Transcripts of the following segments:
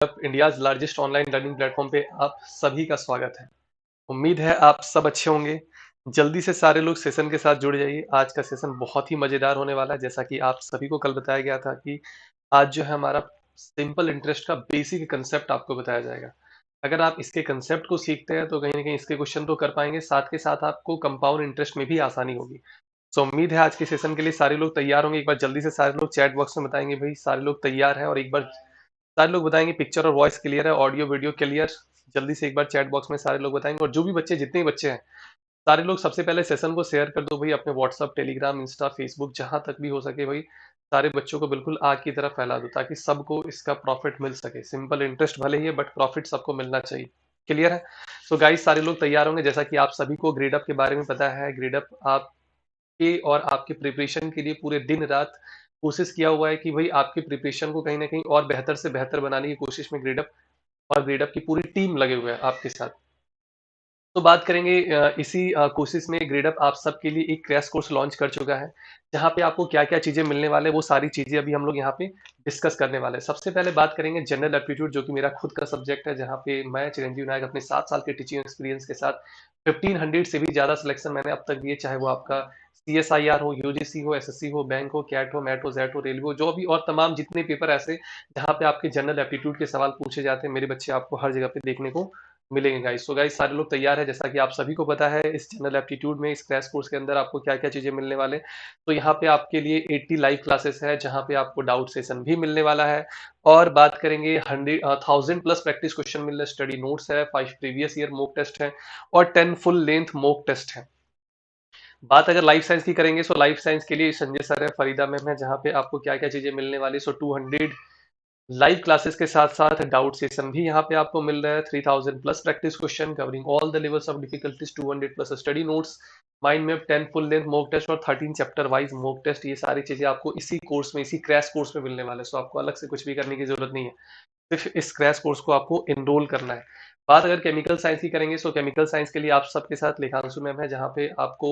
India's largest online learning platform पे आप सभी का स्वागत है। उम्मीद है आप सब अच्छे होंगे। जल्दी से सारे लोग सेशन के साथ जुड़ जाइए। आज का सेशन बहुत ही मज़ेदार होने वाला है। जैसा कि आप सभी को कल बताया गया था कि आज जो है हमारा सिंपल इंटरेस्ट का बेसिक कांसेप्ट आपको बताया जाएगा। अगर आप इसके कांसेप्ट को सीखते हैं तो कहीं न कहीं इसके क्वेश्चन तो कर पाएँगे, साथ के साथ आपको कंपाउंड इंटरेस्ट में भी आसानी होगी। सो उम्मीद है आज के सेशन के लिए सारे लोग तैयार होंगे। एक बार जल्दी से सारे लोग चैट बॉक्स में बताएँगे भई सारे लोग तैयार हैं, और एक बार सारे लोग बताएँगे पिक्चर और वॉइस क्लियर है, ऑडियो वीडियो क्लियर। जल्दी से एक बार चैट बॉक्स में सारे लोग बताएँगे, और जो भी बच्चे जितने भी बच्चे हैं, सारे लोग सबसे पहले सेशन को शेयर कर दो भई अपने व्हाट्सएप, टेलीग्राम, इंस्टा, फेसबुक जहाँ तक भी हो सके भई सारे बच्चों को बिल्कुल आग की तरह फैला दो, ताकि सबको इसका प्रॉफ़िट मिल सके। सिंपल इंटरेस्ट भले ही है बट प्रॉफ़िट सबको मिलना चाहिए। क्लियर है? सो गाइस सारे लोग तैयार होंगे। जैसा कि आप सभी को ग्रेड अप के बारे में पता है, ग्रेड अप आपके और आपके प्रिपरेशन के लिए पूरे दिन-रात कोशिश किया हुआ है कि भई आपके प्रिपरेशन को कहीं न कहीं और बेहतर से बेहतर बनाने की कोशिश में ग्रेड अप और ग्रेड अप की पूरी टीम लगे हुए हैं आपके साथ। तो बात करेंगे इसी कोशिश में ग्रेड अप आप सबके लिए एक क्रैश कोर्स लॉन्च कर चुका है, जहाँ पे आपको क्या-क्या चीज़ें मिलने वाले हैं, वो सारी चीज़ें अभी हम लोग यहाँ पे डिस्कस करने वाले हैं। सबसे पहले बात करेंगे जनरल एप्टीट्यूड, जो कि मेरा खुद का सब्जेक्ट है, जहाँ पे मैं चिरंजीव नायक अपने 7 साल के टीचिंग एक्सपीरियंस के साथ 1500 से भी ज़्यादा सिलेक्शन मैंने अब तक दिए, चाहे वो आपका सीएसआईआर हो, यूजीसी हो, एसएससी हो, बैंक हो, कैट हो, मैट हो, ज़ेट हो, रेलवे हो, जो भी और तमाम जितने पेपर ऐसे जहाँ पे आपके जनरल एप्टीट्यूड के सवाल पूछे जाते हैं, मेरे बच्चे आपको हर जगह पे देखने को मिलेंगे गाइस। तो गाइस सारे लोग तैयार हैं, जैसा कि आप सभी को पता है इस जनरल एप्टीट्यूड में, इस क्रैश कोर्स के अंदर आपको क्या-क्या चीज़ें मिलने वाले हैं। तो यहाँ पे आपके लिए 80 लाइव क्लासेस है, जहाँ पे आपको डाउट सेशन भी मिलने वाला है, और बात करेंगे 1000 प्लस प्रैक्टिस क्वेश्चन मिल रहे हैं, स्टडी नोट्स है, 5 प्रीवियस ईयर मॉक टेस्ट है, और 10 फुल लेंथ मॉक टेस्ट है। बात अगर लाइफ साइंस की करेंगे, सो लाइफ साइंस के लिए संजय सर है, फरीदा मैम है, जहाँ पे आपको क्या-क्या चीज़ें मिलने वाली है। सो 200 लाइव क्लासेस के साथ-साथ डाउट सेशन भी यहाँ पे आपको मिल रहा है, 3000 plus practice question covering all the levels of difficulties, 200 plus study notes, mind map, 10 full length mock test और 13 चैप्टर वाइज मॉक टेस्ट। ये सारी चीज़ें आपको इसी कोर्स में, इसी क्रैश कोर्स में मिलने वाले हैं। सो आपको अलग से कुछ भी करने की ज़रूरत नहीं है। सिर्फ इस क्रैश कोर्स को आपको एनरोल करना है। बात अगर केमिकल साइंस की करेंगे, सो केमिकल साइंस के लिए आप सबके साथ लेखांशु मैम है, जहाँ पे आपको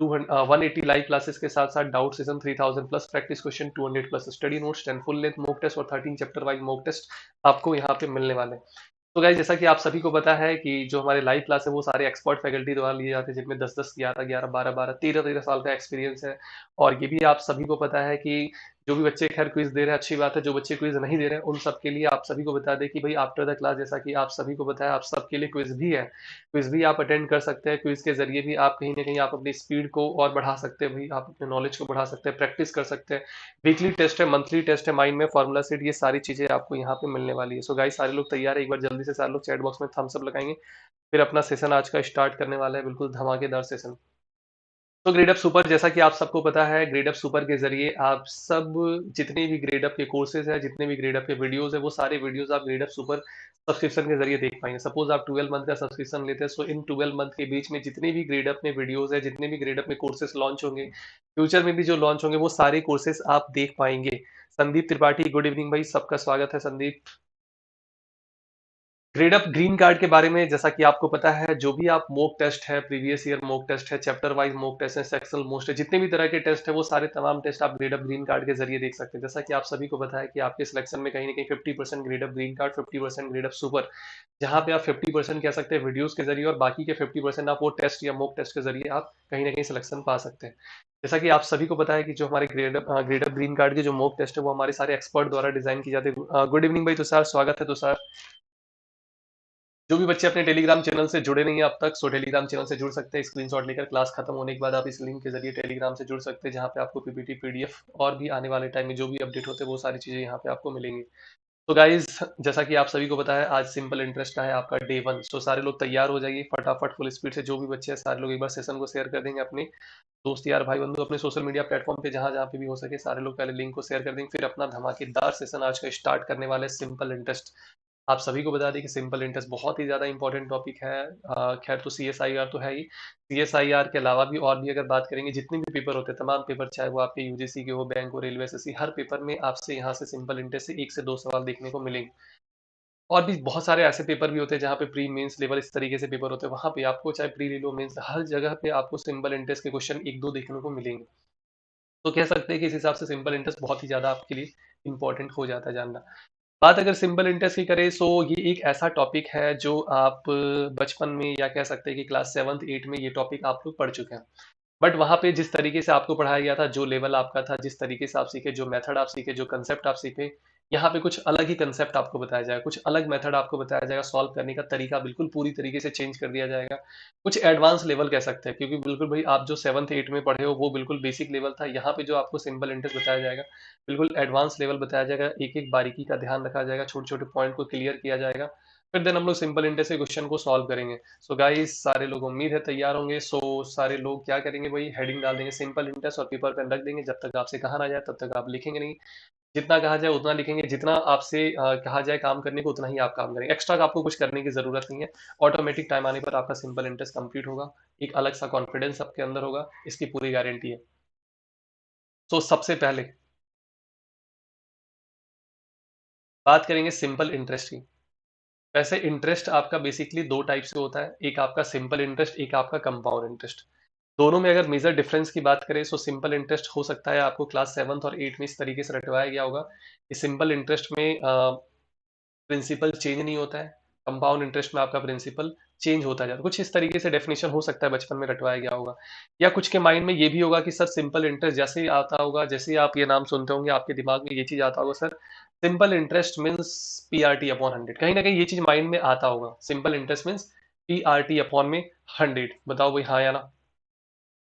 180 लाइव क्लासेस के साथ साथ doubt session, 3000 plus practice question, 200 plus study notes, 10 full length mock test और 13 चैप्टर वाइज मॉक टेस्ट आपको यहाँ पे मिलने वाले हैं। तो गाइस जैसा कि आप सभी को पता है कि जो हमारे लाइव क्लास है वो सारे एक्सपर्ट फैकल्टी द्वारा लिए जाते हैं, जिनमें 10-10, 11-11, 12-12, 13-13 साल का एक्सपीरियंस है। और ये भी आप सभी को पता है कि जो भी बच्चे खैर क्विज दे रहे हैं अच्छी बात है, जो बच्चे क्विज नहीं दे रहे हैं उन सब के लिए आप सभी को बता दें कि भाई आफ्टर द क्लास, जैसा कि आप सभी को पता है, आप सबके लिए क्विज भी है। क्विज भी आप अटेंड कर सकते हैं। क्विज के जरिए भी आप कहीं ना कहीं आप अपनी स्पीड को और बढ़ा सकते हैं, भाई आप अपने नॉलेज को बढ़ा सकते हैं, प्रैक्टिस कर सकते हैं। वीकली टेस्ट है, मंथली टेस्ट है, माइंड में फॉर्मूला सेट, ये सारी चीजें आपको यहाँ पे मिलने वाली है। सो गाइस सारे लोग तैयार है, एक बार जल्दी से सारे लोग चैट बॉक्स में थम्स अप लगाएंगे। फिर अपना सेशन आज का स्टार्ट करने वाला है, बिल्कुल धमाकेदार सेशन। तो ग्रेड अप सुपर, जैसा कि आप सबको पता है, ग्रेड अप सुपर के ज़रिए आप सब जितने भी ग्रेड अप के कोर्सेज़ हैं, जितने भी ग्रेड अप के वीडियोज़ हैं, वो सारे वीडियोज़ आप ग्रेड अप सुपर सब्सक्रिप्शन के ज़रिए देख पाएँगे। सपोज़ आप 12 मंथ का सब्सक्रिप्शन लेते हैं, सो इन 12 मंथ के बीच में जितने भी ग्रेड अप में वीडियोज़ हैं, जितने भी ग्रेड अप में कोर्सेज़ लॉन्च होंगे, फ्यूचर में भी जो लॉन्च होंगे, वो सारे कोर्सेज़ आप देख पाएँगे। संदीप त्रिपाठी, गुड इवनिंग भाई, सबका स्वागत है Sandeep. Grade up green card के बारे में, जैसा कि आपको पता है, जो भी आप मॉक टेस्ट है, प्रीवियस ईयर मॉक टेस्ट है, चैप्टर वाइज मॉक टेस्ट है, सेक्शनल मोस्ट है, जितने भी तरह के टेस्ट है, वो सारे तमाम टेस्ट आप ग्रेड अप ग्रीन कार्ड के जरिए देख सकते हैं। जैसा कि आप सभी को पता है कि आपके सिलेक्शन में कहीं न कहीं 50% grade up green card, 50% grade up super, जहाँ पे आप 50% कह सकते हैं वीडियोज़ के ज़रिए, और बाकी के 50% आप वो टेस्ट या मॉक टेस्ट के ज़रिए आप कहीं न कहीं सिलेक्शन पा सकते हैं। जैसा कि आप सभी को पता है कि जो हमारे ग्रेड अप ग्रीन कार्ड के जो मॉक टेस्ट है, वो हमारे सारे एक्सपर्ट द्वारा डिज़ाइन की जाती है। गुड इवनिंग भाई तुषार, स्वागत है तुषार। जो भी बच्चे अपने टेलीग्राम चैनल से जुड़े नहीं हैं अब तक, सो टेलीग्राम चैनल से जुड़ सकते हैं। स्क्रीनशॉट लेकर क्लास खत्म होने के बाद आप इस लिंक के जरिए टेलीग्राम से जुड़ सकते हैं, जहाँ पे आपको पीपीटी, पीडीएफ और भी आने वाले टाइम में जो भी अपडेट होते हैं, वो सारी चीज़ें यहाँ पे आपको मिलेंगी। तो गाइज, जैसा कि आप सभी को पता है, आज सिंपल इंटरेस्ट का है आपका डे 1। सो सारे लोग तैयार हो जाइए फटाफट, फुल स्पीड से। जो भी बच्चे हैं सारे लोग एक बार सेशन को शेयर कर देंगे अपने दोस्त यार भाई बंधु, अपने सोशल मीडिया प्लेटफॉर्म पे जहाँ जहाँ पे भी हो सके, सारे लोग पहले लिंक को शेयर कर देंगे। फिर अपना धमाकेदार सेशन आज का स्टार्ट करने वाले सिंपल इंटरेस्ट। आप सभी को बता दें कि सिंपल इंटरेस्ट बहुत ही ज़्यादा इंपॉर्टेंट टॉपिक है। खैर तो सीएसआईआर तो है ही। सीएसआईआर के अलावा भी और भी अगर बात करेंगे, जितने भी पेपर होते हैं, तमाम पेपर, चाहे वो आपके यूजीसी के हो, बैंक हो, रेलवे, एसएससी, हर पेपर में आपसे यहाँ से सिंपल इंटरेस्ट से 1 से 2 सवाल देखने को मिलेंगे। और भी बहुत सारे ऐसे पेपर भी होते हैं जहाँ पे प्री मेंस लेवल इस तरीके से पेपर होते हैं, वहाँ पे आपको चाहे प्री ले लो, मेंस, हर जगह पे आपको सिंपल इंटरेस्ट के क्वेश्चन 1-2 देखने को मिलेंगे। तो कह सकते हैं कि इस हिसाब से सिंपल इंटरेस्ट बहुत ही ज़्यादा आपके लिए इंपॉर्टेंट हो जाता है जानना। बात अगर सिंपल इंटरेस्ट की करें, सो ये एक ऐसा टॉपिक है जो आप बचपन में या कह सकते हैं कि क्लास 7th 8th में ये टॉपिक आप लोग पढ़ चुके हैं। बट वहाँ पे जिस तरीके से आपको पढ़ाया गया था, जो लेवल आपका था, जिस तरीके से आप सीखे, जो मेथड आप सीखे, जो कंसेप्ट आप सीखे, यहाँ पे कुछ अलग ही कंसेप्ट आपको बताया जाएगा, कुछ अलग मेथड आपको बताया जाएगा, सॉल्व करने का तरीका बिल्कुल पूरी तरीके से चेंज कर दिया जाएगा। कुछ एडवांस लेवल कह सकते हैं, क्योंकि बिल्कुल भाई आप जो 7th 8th में पढ़े हो वो बिल्कुल बेसिक लेवल था। यहाँ पे जो आपको सिंपल इंटरेस्ट बताया जाएगा, बिल्कुल एडवांस लेवल बताया जाएगा, एक एक बारीकी का ध्यान रखा जाएगा, छोटे छोटे पॉइंट को क्लियर किया जाएगा। फिर देन हम लोग सिंपल इंटरेस्ट के क्वेश्चन को सॉल्व करेंगे। सो गाइस, सारे लोग उम्मीद है तैयार होंगे। सो सारे लोग क्या करेंगे भाई, हेडिंग डाल देंगे सिंपल इंटरेस्ट और पेपर पेन रख देंगे। जब तक आपसे कहा ना जाए तब तक आप लिखेंगे नहीं। जितना कहा जाए उतना लिखेंगे, जितना आपसे कहा जाए काम करने को उतना ही आप काम करेंगे। एक्स्ट्रा आपको कुछ करने की जरूरत नहीं है। ऑटोमेटिक टाइम आने पर आपका सिंपल इंटरेस्ट कंप्लीट होगा। एक अलग सा कॉन्फिडेंस आपके अंदर होगा, इसकी पूरी गारंटी है। सो सबसे पहले बात करेंगे सिंपल इंटरेस्ट की। वैसे इंटरेस्ट आपका बेसिकली दो टाइप से होता है, एक आपका सिंपल इंटरेस्ट, एक आपका कंपाउंड इंटरेस्ट। दोनों में अगर मेजर डिफरेंस की बात करें, तो सिंपल इंटरेस्ट हो सकता है आपको क्लास 7th और 8th में इस तरीके से रटवाया गया होगा कि सिंपल इंटरेस्ट में प्रिंसिपल चेंज नहीं होता है, कंपाउंड इंटरेस्ट में आपका प्रिंसिपल चेंज होता जाता है। कुछ इस तरीके से डेफिनेशन हो सकता है बचपन में रटवाया गया होगा। या कुछ के माइंड में ये भी होगा कि सर सिंपल इंटरेस्ट जैसे ही आता होगा, जैसे ही आप ये नाम सुनते होंगे आपके दिमाग में ये चीज आता होगा, sir simple interest means PRT/100। कहीं ना कहीं ये चीज माइंड में आता होगा, सिंपल इंटरेस्ट मीन्स PRT/100। बताओ भाई हाँ या ना।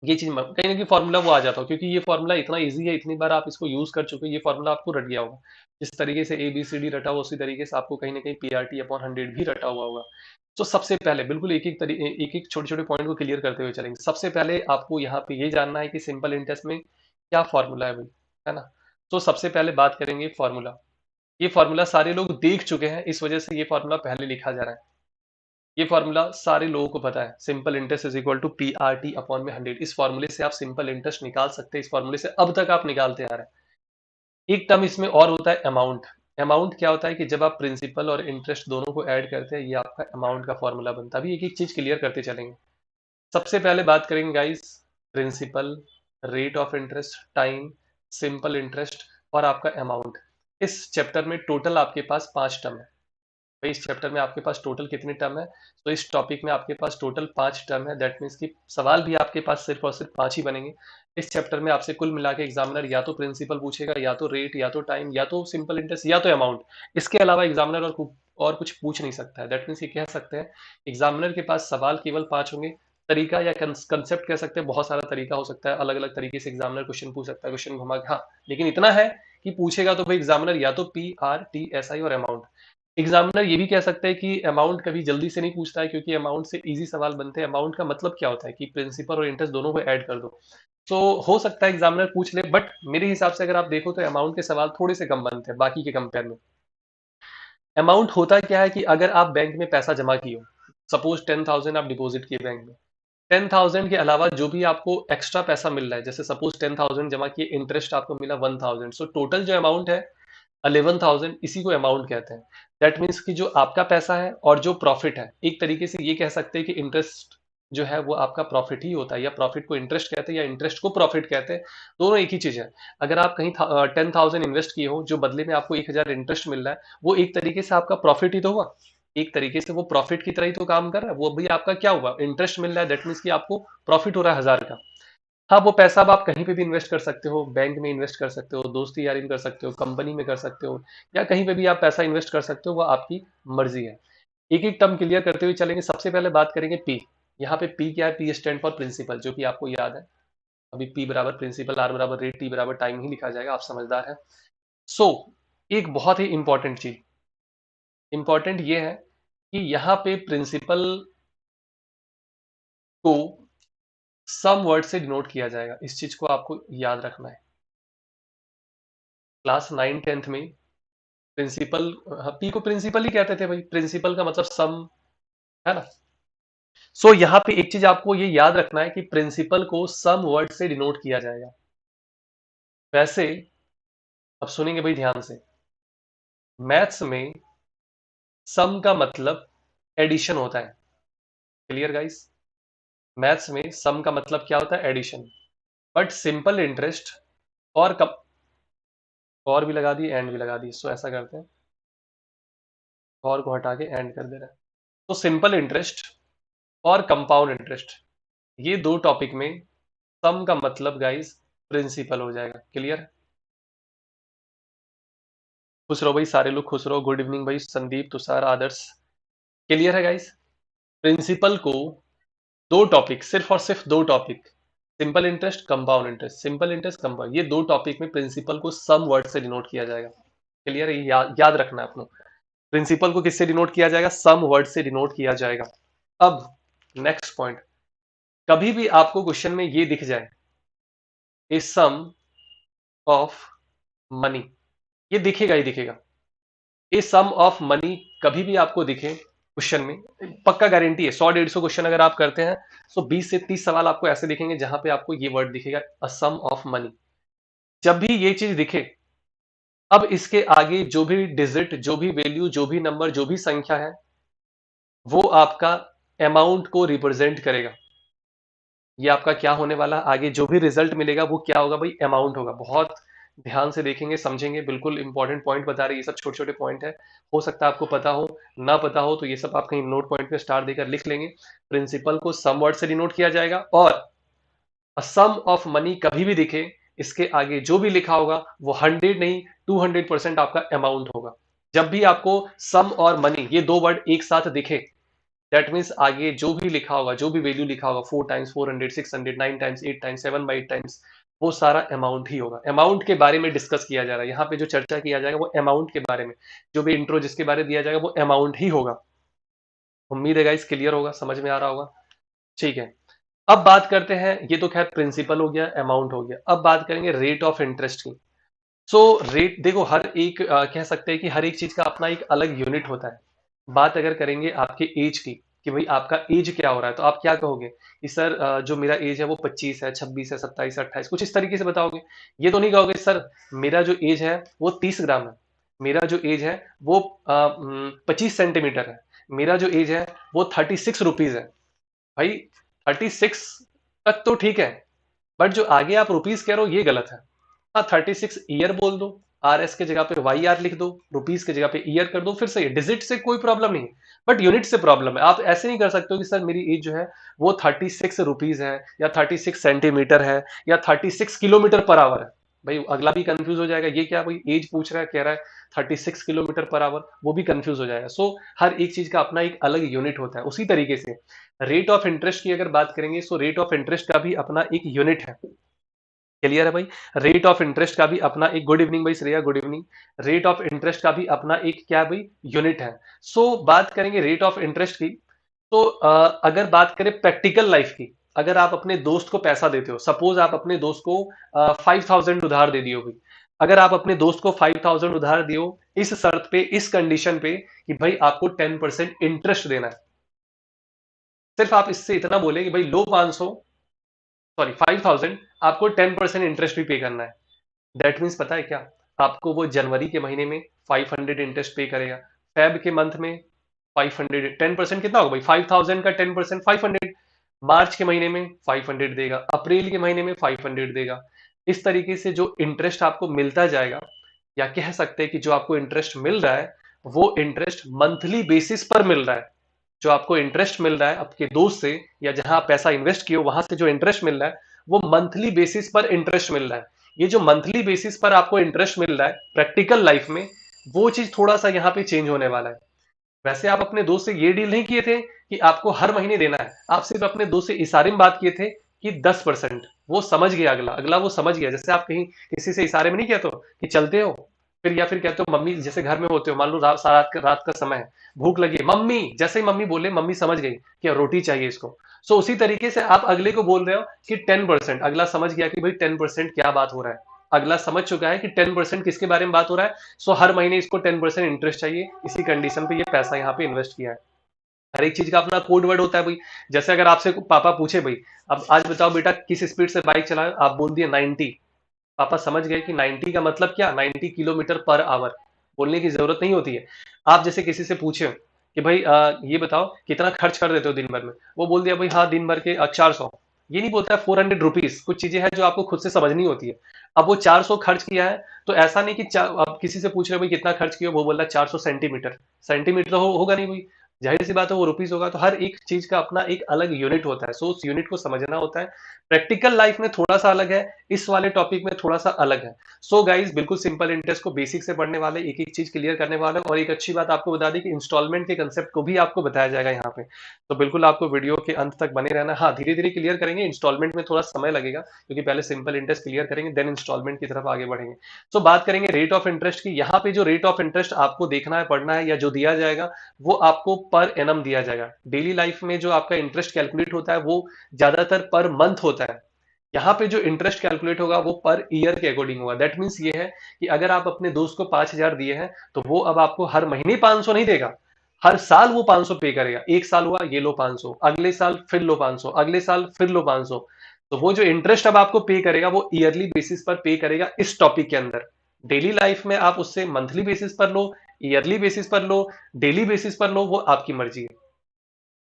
ये चीज कहीं ना कहीं फॉर्मूला वो आ जाता हो, क्योंकि ये फॉर्मूला इतना इजी है, इतनी बार आप इसको यूज कर चुके हो, ये फॉर्मूला आपको रट गया होगा। जिस तरीके से ABCD रटा हुआ, उसी तरीके से आपको कहीं ना कहीं PRT/100 भी रटा हुआ होगा। तो सबसे पहले बिल्कुल एक एक छोटे छोटे पॉइंट को क्लियर करते हुए चलेंगे। सबसे पहले आपको यहाँ पे ये जानना है कि सिंपल इंटरेस्ट में क्या फॉर्मूला है भाई, है ना। तो सबसे पहले बात करेंगे फॉर्मूला। ये फॉर्मूला सारे लोग देख चुके हैं, इस वजह से ये फॉर्मूला पहले लिखा जा रहा है। ये फॉर्मूला सारे लोगों को पता है, simple interest is equal to PRT/100। इस फॉर्मूले से आप सिंपल इंटरेस्ट निकाल सकते हैं, इस फॉर्मूले से अब तक आप निकालते आ रहे हैं। एक टर्म इसमें और होता है अमाउंट। अमाउंट क्या होता है कि जब आप प्रिंसिपल और इंटरेस्ट दोनों को ऐड करते हैं, ये आपका अमाउंट का फॉर्मूला बनता है। अभी एक एक चीज क्लियर करते चलेंगे। सबसे पहले बात करेंगे guys, principal, rate of interest, time, simple interest और आपका अमाउंट। इस चैप्टर में टोटल आपके पास 5 टर्म है। भाई इस चैप्टर में आपके पास टोटल कितने टर्म है, तो इस टॉपिक में आपके पास टोटल 5 टर्म है। दैट मीन्स कि सवाल भी आपके पास सिर्फ और सिर्फ 5 ही बनेंगे। इस चैप्टर में आपसे कुल मिला के एग्जामिनर या तो प्रिंसिपल पूछेगा, या तो रेट, या तो टाइम, या तो सिंपल इंटरेस्ट, या तो अमाउंट। इसके अलावा एग्जामिनर और कुछ पूछ नहीं सकता है। दैट मीन्स ये कह सकते हैं एग्जामिनर के पास सवाल केवल 5 होंगे। तरीका या कंसेप्ट कह सकते हैं, बहुत सारा तरीका हो सकता है, अलग अलग तरीके से एग्जामिनर क्वेश्चन पूछ सकता है, क्वेश्चन घुमा के। हाँ, लेकिन इतना है कि पूछेगा तो भाई एग्जामिनर या तो PRT/SI और अमाउंट। एग्जामिनर ये भी कह सकते हैं कि अमाउंट कभी जल्दी से नहीं पूछता है, क्योंकि अमाउंट से इजी सवाल बनते हैं। अमाउंट का मतलब क्या होता है कि प्रिंसिपल और इंटरेस्ट दोनों को ऐड कर दो। तो हो सकता है एग्जामिनर पूछ ले, बट मेरे हिसाब से अगर आप देखो तो अमाउंट के सवाल थोड़े से कम बनते हैं बाकी के कंपेयर में। अमाउंट होता क्या है कि अगर आप बैंक में पैसा जमा किए हो, सपोज 10,000 आप डिपॉजिट किए बैंक में, 10,000 के अलावा जो भी आपको एक्स्ट्रा पैसा मिल रहा है, जैसे सपोज 10,000 जमा किए, इंटरेस्ट आपको मिला 1,000, सो टोटल जो अमाउंट है 11,000, इसी को अमाउंट कहते हैं। दैट मीन्स कि जो आपका पैसा है और जो प्रॉफिट है, एक तरीके से ये कह सकते हैं कि इंटरेस्ट जो है वो आपका प्रॉफिट ही होता है, या प्रॉफिट को इंटरेस्ट कहते हैं, या इंटरेस्ट को प्रॉफिट कहते हैं। दोनों एक ही चीज है। अगर आप कहीं 10,000 इन्वेस्ट किए हो, जो बदले में आपको 1,000 इंटरेस्ट मिल रहा है, वो एक तरीके से आपका प्रॉफिट ही तो हुआ। एक तरीके से वो प्रॉफिट की तरह ही तो काम कर रहा है। वो भी आपका क्या हुआ, इंटरेस्ट मिल रहा है। दैट मीन्स कि आपको प्रॉफिट हो रहा है 1,000 का। हाँ, वो पैसा अब आप कहीं पे भी इन्वेस्ट कर सकते हो, बैंक में इन्वेस्ट कर सकते हो, दोस्ती यारी में कर सकते हो, कंपनी में कर सकते हो, या कहीं पे भी आप पैसा इन्वेस्ट कर सकते हो, वो आपकी मर्जी है। एक एक टर्म क्लियर करते हुए चलेंगे। सबसे पहले बात करेंगे पी। यहाँ पे पी क्या है, पी स्टैंड फॉर प्रिंसिपल, जो कि आपको याद है। अभी पी बराबर प्रिंसिपल, आर बराबर रेट, टी बराबर टाइम ही लिखा जाएगा, आप समझदार है। सो एक बहुत ही इंपॉर्टेंट चीज, इंपॉर्टेंट ये है कि यहाँ पे प्रिंसिपल को सम वर्ड से डिनोट किया जाएगा। इस चीज को आपको याद रखना है। क्लास 9th 10th में प्रिंसिपल, पी को प्रिंसिपल ही कहते थे भाई, प्रिंसिपल का मतलब सम, है ना। सो यहाँ पे एक चीज आपको ये याद रखना है कि प्रिंसिपल को सम वर्ड से डिनोट किया जाएगा। वैसे अब सुनेंगे भाई ध्यान से, मैथ्स में सम का मतलब एडिशन होता है। क्लियर गाइस, मैथ्स में सम का मतलब क्या होता है, एडिशन। बट सिंपल इंटरेस्ट और कम, और भी लगा दी एंड भी लगा दी, सो ऐसा करते हैं। और को हटा के एंड कर दे रहा है। तो सिंपल इंटरेस्ट और कंपाउंड इंटरेस्ट, ये दो टॉपिक में सम का मतलब गाइस प्रिंसिपल हो जाएगा। क्लियर? खुश रहो भाई, सारे लोग खुश रहो। गुड इवनिंग भाई, संदीप, तुषार, आदर्श। क्लियर है गाइस? प्रिंसिपल को दो टॉपिक, सिर्फ और सिर्फ दो topic, simple interest, compound interest, simple interest, compound, ये दो टॉपिक में प्रिंसिपल को सम वर्ड से डिनोट किया जाएगा। क्लियर है? ये याद रखना है आपको। प्रिंसिपल को किससे डिनोट किया जाएगा? सम वर्ड से डिनोट किया जाएगा। अब नेक्स्ट पॉइंट, कभी भी आपको क्वेश्चन में ये दिख जाए ए सम ऑफ मनी, ये दिखेगा ही दिखेगा। ए सम ऑफ मनी कभी भी आपको दिखे क्वेश्चन में, पक्का गारंटी है, 100-150 क्वेश्चन अगर आप करते हैं तो 20 से 30 सवाल आपको ऐसे दिखेंगे जहां पे आपको ये वर्ड दिखेगा, अ सम ऑफ मनी। जब भी ये चीज दिखे, अब इसके आगे जो भी डिजिट, जो भी वैल्यू, जो भी नंबर, जो भी संख्या है, वो आपका अमाउंट को रिप्रेजेंट करेगा। ये आपका क्या होने वाला, आगे जो भी रिजल्ट मिलेगा वो क्या होगा भाई? अमाउंट होगा। बहुत ध्यान से देखेंगे, समझेंगे, बिल्कुल इंपॉर्टेंट पॉइंट बता रहे, ये सब छोटे छोटे पॉइंट है, हो सकता है आपको पता हो, ना पता हो, तो ये सब आप कहीं नोट पॉइंट पे स्टार देकर लिख लेंगे। प्रिंसिपल को सम वर्ड से डिनोट किया जाएगा, और सम ऑफ मनी कभी भी दिखे, इसके आगे जो भी लिखा होगा वो 100 नहीं 200% आपका अमाउंट होगा। जब भी आपको सम और मनी ये दो वर्ड एक साथ दिखे, दैट मीन्स आगे जो भी लिखा होगा, जो भी वैल्यू लिखा होगा, 4 टाइम्स 400, 600, 9 टाइम्स 8 टाइम्स 7/8 टाइम्स, वो सारा अमाउंट ही होगा। अमाउंट के बारे में डिस्कस किया जा रहा है यहाँ पे, जो चर्चा किया जाएगा वो अमाउंट के बारे में, जो भी इंट्रो जिसके बारे में दिया जाएगा वो अमाउंट ही होगा। उम्मीद है गाइस क्लियर होगा, समझ में आ रहा होगा। ठीक है, अब बात करते हैं, ये तो खैर प्रिंसिपल हो गया, अमाउंट हो गया, अब बात करेंगे रेट ऑफ इंटरेस्ट की। सो रेट देखो, हर एक कह सकते हैं कि हर एक चीज का अपना एक अलग यूनिट होता है। बात अगर करेंगे आपके एज की, कि भाई आपका एज क्या हो रहा है, तो आप क्या कहोगे कि सर जो मेरा एज है वो 25 है, 26 है, 27 है, 28, कुछ इस तरीके से बताओगे। ये तो नहीं कहोगे सर मेरा जो एज है वो 30 ग्राम है, मेरा जो एज है वो 25 सेंटीमीटर है, मेरा जो एज है वो 36 रुपीज है। भाई 36 तक तो ठीक है, बट जो आगे आप रुपीज कह रहे हो ये गलत है। हाँ 36 ईयर बोल दो, आर एस के जगह पे वाई आर लिख दो, रुपीज के जगह पे ईयर कर दो, फिर सही है, डिजिट से कोई प्रॉब्लम नहीं है, बट यूनिट से प्रॉब्लम है। आप ऐसे नहीं कर सकते हो कि सर मेरी एज जो है वो 36 रुपीज है, या 36 सेंटीमीटर है, या 36 किलोमीटर पर आवर है। भाई अगला भी कंफ्यूज हो जाएगा, ये क्या भाई एज पूछ रहा है, कह रहा है 36 किलोमीटर पर आवर, वो भी कंफ्यूज हो जाएगा। सो हर एक चीज का अपना एक अलग यूनिट होता है। उसी तरीके से रेट ऑफ इंटरेस्ट की अगर बात करेंगे, सो रेट ऑफ इंटरेस्ट का भी अपना एक यूनिट है। क्लियर है भाई? रेट ऑफ इंटरेस्ट का भी अपना एक, गुड इवनिंग भाई Shreya, good evening. Rate of interest का भी अपना एक क्या भाई? यूनिट है। सो बात करेंगे रेट ऑफ इंटरेस्ट की, तो अगर बात करें प्रैक्टिकल लाइफ की, अगर आप अपने दोस्त को पैसा देते हो, सपोज आप अपने दोस्त को 5000 उधार दे दियो भाई, अगर आप अपने दोस्त को 5000 उधार दियो, इस शर्त पे, इस कंडीशन पे कि भाई आपको 10% इंटरेस्ट देना है, सिर्फ आप इससे इतना बोले कि भाई लो 500, सॉरी 5000, आपको 10% इंटरेस्ट भी पे करना है। दैट मीन्स पता है क्या, आपको वो जनवरी के महीने में 500 इंटरेस्ट पे करेगा, फेब के मंथ में 500, 10% कितना होगा भाई? 5000 का 10% 500। मार्च के महीने में 500 देगा, अप्रैल के महीने में 500 देगा। इस तरीके से जो इंटरेस्ट आपको मिलता जाएगा, या कह सकते हैं कि जो आपको इंटरेस्ट मिल रहा है, वो इंटरेस्ट मंथली बेसिस पर मिल रहा है। जो आपको इंटरेस्ट मिल रहा है आपके दोस्त से, या जहां आप पैसा इन्वेस्ट किए हो वहां से जो इंटरेस्ट मिल रहा है, वो मंथली बेसिस पर इंटरेस्ट मिल रहा है। ये जो मंथली बेसिस पर आपको इंटरेस्ट मिल रहा है प्रैक्टिकल लाइफ में, वो चीज थोड़ा सा यहाँ पे चेंज होने वाला है। वैसे आप अपने दोस्त से ये डील नहीं किए थे कि आपको हर महीने देना है, आप सिर्फ अपने दोस्त से इशारे में बात किए थे कि 10%। वो समझ गया, अगला अगला वो समझ गया। जैसे आप कहीं किसी से इशारे में नहीं कहते हो कि चलते हो, फिर या फिर कहते हो मम्मी, जैसे घर में होते हो, मान लो रात का समय है, भूख लगी है, मम्मी, जैसे ही मम्मी बोले, मम्मी समझ गई कि रोटी चाहिए इसको। सो उसी तरीके से आप अगले को बोल रहे हो कि 10%, अगला समझ गया कि भाई 10% क्या बात हो रहा है, अगला समझ चुका है कि 10% किसके बारे में बात हो रहा है। सो हर महीने इसको 10% इंटरेस्ट चाहिए, इसी कंडीशन पे ये पैसा यहाँ पे इन्वेस्ट किया है। हर एक चीज का अपना कोड वर्ड होता है भाई। जैसे अगर आपसे पापा पूछे भाई, अब आज बताओ बेटा किस स्पीड से बाइक चलाए, आप बोल दिए 90, पापा समझ गए कि 90 का मतलब क्या, 90 किलोमीटर पर आवर। बोलने की जरूरत नहीं होती है। आप जैसे किसी से पूछे कि भाई ये बताओ कितना खर्च कर देते हो दिन भर में, वो बोल दिया भाई हाँ दिन भर के 400, ये नहीं बोलता है 400 रुपीज। कुछ चीजें हैं जो आपको खुद से समझनी होती है। अब वो 400 खर्च किया है, तो ऐसा नहीं कि अब किसी से पूछ रहे हो भाई कितना खर्च किया, वो बोल रहा है 400 सेंटीमीटर। सेंटीमीटर तो होगा नहीं भाई, जाहिर सी बात है वो रुपीज होगा। तो हर एक चीज का अपना एक अलग यूनिट होता है, सो उस यूनिट को समझना होता है। प्रैक्टिकल लाइफ में थोड़ा सा अलग है, इस वाले टॉपिक में थोड़ा सा अलग है। सो गाइज बिल्कुल सिंपल इंटरेस्ट को बेसिक से पढ़ने वाले, एक एक चीज क्लियर करने वाले। और एक अच्छी बात आपको बता दी कि इंस्टॉलमेंट के कंसेप्ट को भी आपको बताया जाएगा यहाँ पे। तो बिल्कुल आपको वीडियो के अंत तक बने रहना। हाँ, धीरे धीरे क्लियर करेंगे, इंस्टॉलमेंट में थोड़ा समय लगेगा, क्योंकि पहले सिंपल इंटरेस्ट क्लियर करेंगे, देन इंस्टॉलमेंट की तरफ आगे बढ़ेंगे। तो बात करेंगे रेट ऑफ इंटरेस्ट की। यहाँ पे जो रेट ऑफ इंटरेस्ट आपको देखना है, पढ़ना है, या जो दिया जाएगा वो आपको पर एनम दिया जाएगा। डेली लाइफ में जो आपका इंटरेस्ट कैलकुलेट होता है वो ज्यादातर पर मंथ होता है। यहाँ पे जो इंटरेस्ट कैलकुलेट होगा वो पर ईयर के अकॉर्डिंग होगा। दैट मीन्स ये है कि अगर आप अपने दोस्त को 5,000 दिए हैं, तो वो अब आपको हर महीने 500 नहीं देगा, हर साल वो 500 पे करेगा। एक साल हुआ, ये लो 500, अगले साल फिर लो 500, अगले साल फिर लो 500। तो वो जो इंटरेस्ट अब आपको पे करेगा वो ईयरली बेसिस पर पे करेगा इस टॉपिक के अंदर। डेली लाइफ में आप उससे मंथली बेसिस पर लो, ईयरली बेसिस पर लो, डेली बेसिस पर लो, वो आपकी मर्जी है।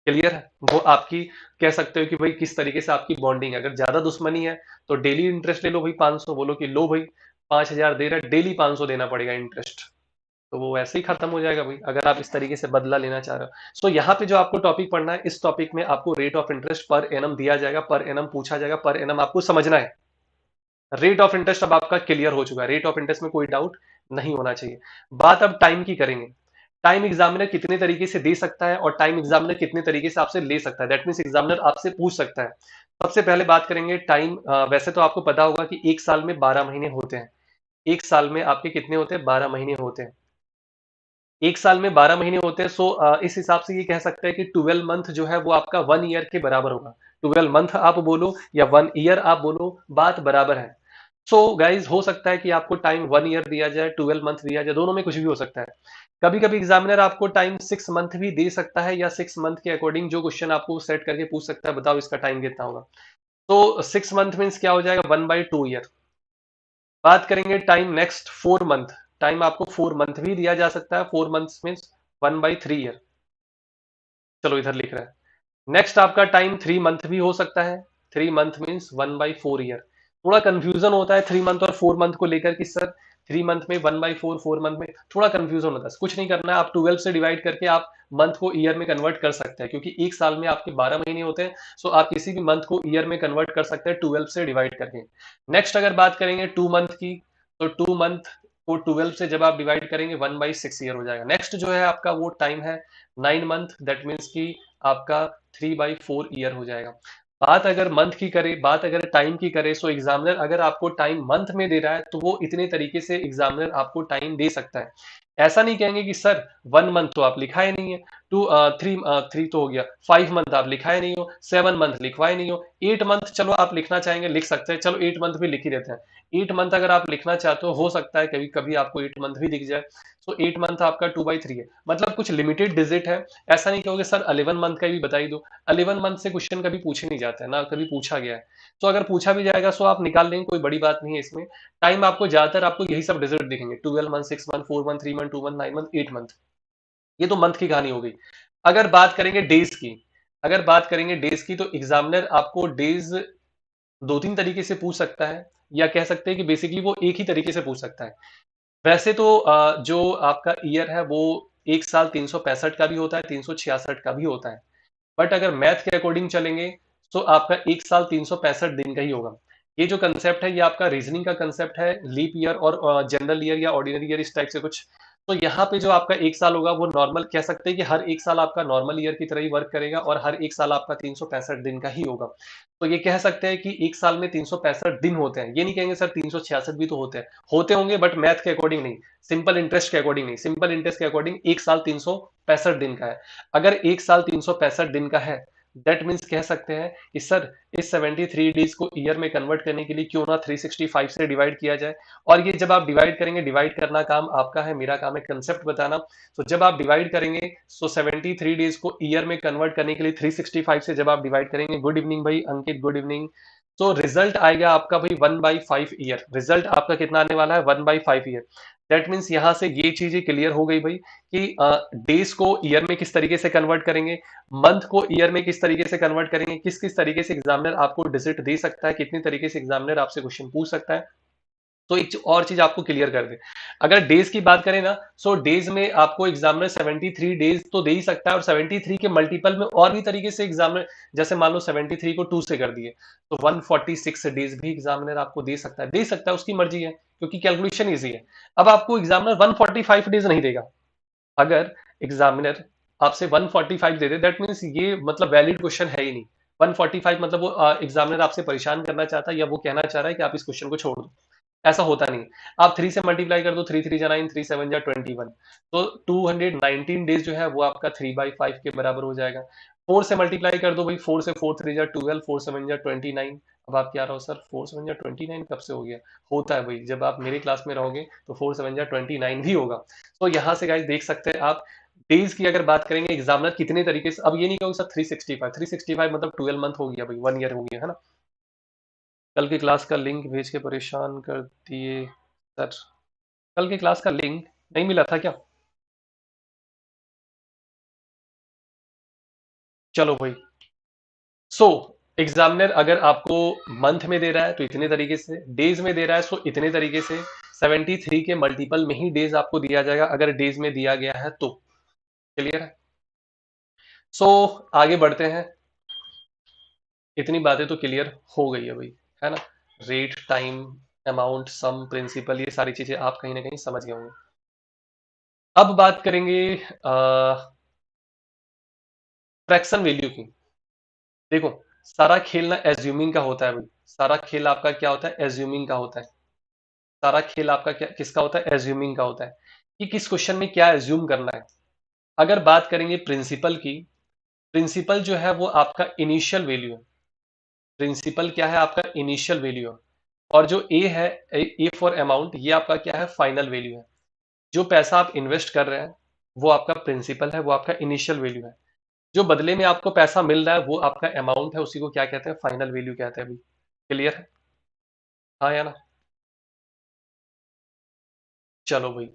क्लियर है? वो आपकी, कह सकते हो कि भाई किस तरीके से आपकी बॉन्डिंग है। अगर ज्यादा दुश्मनी है तो डेली इंटरेस्ट ले लो भाई 500, बोलो कि लो भाई 5,000 दे रहा है, डेली 500 देना पड़ेगा इंटरेस्ट। तो वो वैसे ही खत्म हो जाएगा भाई, अगर आप इस तरीके से बदला लेना चाह रहे हो। सो यहाँ पे जो आपको टॉपिक पढ़ना है, इस टॉपिक में आपको rate of interest per annum दिया जाएगा, पर एनम पूछा जाएगा, पर एनम आपको समझना है। रेट ऑफ इंटरेस्ट अब आपका क्लियर हो चुका है, रेट ऑफ इंटरेस्ट में कोई डाउट नहीं होना चाहिए। बात अब टाइम की करेंगे। टाइम एग्जामिनर कितने तरीके से दे सकता है और टाइम एग्जामिनर कितने तरीके से आपसे ले सकता है, दैट मीन्स एग्जामिनर आपसे पूछ सकता है। सबसे पहले बात करेंगे टाइम। वैसे तो आपको पता होगा कि एक साल में 12 महीने होते हैं। एक साल में आपके कितने होते हैं? 12 महीने होते हैं। एक साल में 12 महीने होते हैं। सो इस हिसाब से ये कह सकते हैं कि 12 मंथ जो है वो आपका 1 ईयर के बराबर होगा। 12 मंथ आप बोलो या 1 ईयर आप बोलो, बात बराबर है। सो गाइज हो सकता है कि आपको टाइम 1 ईयर दिया जाए, 12 मंथ दिया जाए, दोनों में कुछ भी हो सकता है। कभी कभी एग्जामिनर आपको टाइम 6 मंथ भी दे सकता है, या 6 मंथ के अकॉर्डिंग जो क्वेश्चन आपको सेट करके पूछ सकता है, बताओ इसका टाइम कितना होगा। तो 6 मंथ मीन्स क्या हो जाएगा? 1/2 ईयर। बात करेंगे टाइम नेक्स्ट 4 मंथ। टाइम आपको 4 मंथ भी दिया जा सकता है, 4 मंथ मीन्स 1/3 ईयर। चलो इधर लिख रहे हैं। नेक्स्ट आपका टाइम 3 मंथ भी हो सकता है। 3 मंथ मीन्स 1/4 ईयर। थोड़ा कंफ्यूजन होता है 3 मंथ और 4 मंथ को लेकर कि सर 3 मंथ में 1/4, 4 मंथ में थोड़ा कंफ्यूजन होता है। कुछ नहीं करना है, आप 12 से डिवाइड करके आप मंथ को ईयर में कन्वर्ट कर सकते हैं, क्योंकि एक साल में आपके 12 महीने होते हैं। सो आप किसी भी मंथ को ईयर में कन्वर्ट कर सकते हैं 12 से डिवाइड करके। नेक्स्ट अगर बात करेंगे 2 मंथ की, तो 2 मंथ को 12 से जब आप डिवाइड करेंगे 1/6 ईयर हो जाएगा। नेक्स्ट जो है आपका वो टाइम है 9 मंथ, दैट मीन्स की आपका 3/4 ईयर हो जाएगा। बात अगर मंथ की करें, बात अगर टाइम की करें, सो एग्जामिनर अगर आपको टाइम मंथ में दे रहा है तो वो इतने तरीके से एग्जामिनर आपको टाइम दे सकता है। ऐसा नहीं कहेंगे कि सर 1 मंथ तो आप लिखा ही नहीं है, टू थ्री थ्री तो हो गया, 5 मंथ आप लिखा ही नहीं हो, 7 मंथ लिखवाए नहीं हो, 8 मंथ चलो आप लिखना चाहेंगे लिख सकते हैं, चलो 8 मंथ भी लिख ही देते हैं। 8 मंथ अगर आप लिखना चाहते हो सकता है कभी कभी आपको 8 मंथ भी दिख जाए। सो 8 मंथ आपका 2/3 है, मतलब कुछ लिमिटेड डिजिट है। ऐसा नहीं कहोगे सर 11 मंथ का भी बता ही दो। 11 मंथ से क्वेश्चन कभी पूछे नहीं जाता है ना, कभी पूछा गया है। तो अगर पूछा भी जाएगा सो आप निकाल लेंगे, कोई बड़ी बात नहीं है इसमें। टाइम आपको ज्यादातर आपको यही सब रिजल्ट दिखेंगे, 12 month, 6 month, 4 month, 3 month, 2 month, 9 month, 8 month. ये तो मंथ की कहानी हो गई। अगर बात करेंगे डेज की, अगर बात करेंगे डेज की, तो एग्जामिनर आपको डेज दो तीन तरीके से पूछ सकता है, या कह सकते हैं कि बेसिकली वो एक ही तरीके से पूछ सकता है। वैसे तो जो आपका ईयर है वो एक साल 365 का भी होता है, 366 का भी होता है। बट अगर मैथ के अकॉर्डिंग चलेंगे तो आपका एक साल 365 दिन का ही होगा। ये जो कंसेप्ट है ये आपका रीजनिंग का कंसेप्ट है, लीप ईयर और जनरल ईयर या ऑर्डिनरी ईयर, इस टाइप से कुछ। तो यहाँ पे जो आपका एक साल होगा वो नॉर्मल, कह सकते हैं कि हर एक साल आपका नॉर्मल ईयर की तरह ही वर्क करेगा, और हर एक साल आपका 365 दिन का ही होगा। तो ये कह सकते हैं कि एक साल में 365 दिन होते हैं। ये नहीं कहेंगे सर 366 भी तो होते हैं, होते होंगे बट मैथ के अकॉर्डिंग नहीं, सिंपल इंटरेस्ट के अकॉर्डिंग नहीं। सिंपल इंटरेस्ट के अकॉर्डिंग एक साल 365 दिन का है। अगर एक साल 365 दिन का है, दैट मीन्स कह सकते हैं कि सर इस 73 डेज को ईयर में कन्वर्ट करने के लिए क्यों ना 365 से डिवाइड किया जाए। और ये जब आप डिवाइड करेंगे, डिवाइड करना काम आपका है, मेरा काम है कंसेप्ट बताना। तो जब आप डिवाइड करेंगे, सो 73 डेज को ईयर में कन्वर्ट करने के लिए 365 से जब आप डिवाइड करेंगे, गुड इवनिंग भाई अंकित, गुड इवनिंग। तो रिजल्ट आएगा आपका भाई 1/5 ईयर। रिजल्ट आपका कितना आने वाला है? 1/5 ईयर। दैट मीन्स यहां से ये चीजें क्लियर हो गई भाई कि डेज को ईयर में किस तरीके से कन्वर्ट करेंगे, मंथ को ईयर में किस तरीके से कन्वर्ट करेंगे, किस किस तरीके से एग्जामिनर आपको डिजिट दे सकता है, कितनी तरीके से एग्जामिनर आपसे क्वेश्चन पूछ सकता है। तो एक और चीज आपको क्लियर कर दे, अगर डेज की बात करें ना, सो डेज में आपको एग्जामिनर 73 डेज तो दे ही सकता है, और 73 के मल्टीपल में और भी तरीके से एग्जामिनर, जैसे मान लो 73 को 2 से कर दिए तो 146 डेज भी एग्जामिनर आपको दे सकता है, उसकी मर्जी है, क्योंकि कैलकुलेशन इजी है। अब आपको एग्जामिनर 145 डेज नहीं देगा। अगर एग्जामिनर आपसे 145 दे दे, दैट मीन्स ये मतलब वैलिड क्वेश्चन है ही नहीं। 145 मतलब वो एग्जामिनर आपसे परेशान करना चाहता है, या वो कहना चाह रहा है कि आप इस क्वेश्चन को छोड़ दो। ऐसा होता नहीं। आप 3 से मल्टीप्लाई कर दो, 3 3 जा 9, 3 7 जा 21, तो 219 डेज जो है वो आपका 3/5 के बराबर हो जाएगा। 4 से मल्टीप्लाई कर दो भाई, 4 से 4 3 जा 12, 4 7 जा 29। अब आप क्या रहो सर, 4 7 जा 29 कब से हो गया? होता है भाई, जब आप मेरे क्लास में रहोगे तो 4 7 जा 29 भी होगा। तो यहाँ से गाइस देख सकते हैं आप, डेज की अगर बात करेंगे एग्जामिनर कितने तरीके से, अब ये नहीं कहोगे सर 365 मतलब 12 मंथ हो गया भाई, 1 ईयर हो गया है ना। कल की क्लास का लिंक भेज के परेशान कर दिए सर। कल की क्लास का लिंक नहीं मिला था क्या? चलो भाई। सो एग्जामिनर अगर आपको मंथ में दे रहा है तो इतने तरीके से, डेज में दे रहा है सो इतने तरीके से, 73 के मल्टीपल में ही डेज आपको दिया जाएगा अगर डेज में दिया गया है तो। क्लियर है? सो आगे बढ़ते हैं। इतनी बातें तो क्लियर हो गई है भाई, है ना। रेट, टाइम, अमाउंट, सम, प्रिंसिपल, ये सारी चीजें आप कहीं ना कहीं समझ गए होंगे। अब बात करेंगे फ्रैक्शन वैल्यू की। देखो, सारा खेल ना एज्यूमिंग का होता है भाई। सारा खेल आपका क्या होता है? एज्यूमिंग का होता है। सारा खेल आपका क्या किसका होता है? एज्यूमिंग का होता है, कि किस क्वेश्चन में क्या एज्यूम करना है। अगर बात करेंगे प्रिंसिपल की, प्रिंसिपल जो है वो आपका इनिशियल वैल्यू है। प्रिंसिपल क्या है? आपका इनिशियल वैल्यू है। और जो ए है, ए फॉर अमाउंट, ये आपका क्या है? फाइनल वैल्यू है। जो पैसा आप इन्वेस्ट कर रहे हैं वो आपका प्रिंसिपल है, वो आपका इनिशियल वैल्यू है। जो बदले में आपको पैसा मिल रहा है वो आपका अमाउंट है, उसी को क्या कहते हैं? फाइनल वैल्यू कहते हैं भाई। क्लियर है? हाँ या ना? चलो भाई।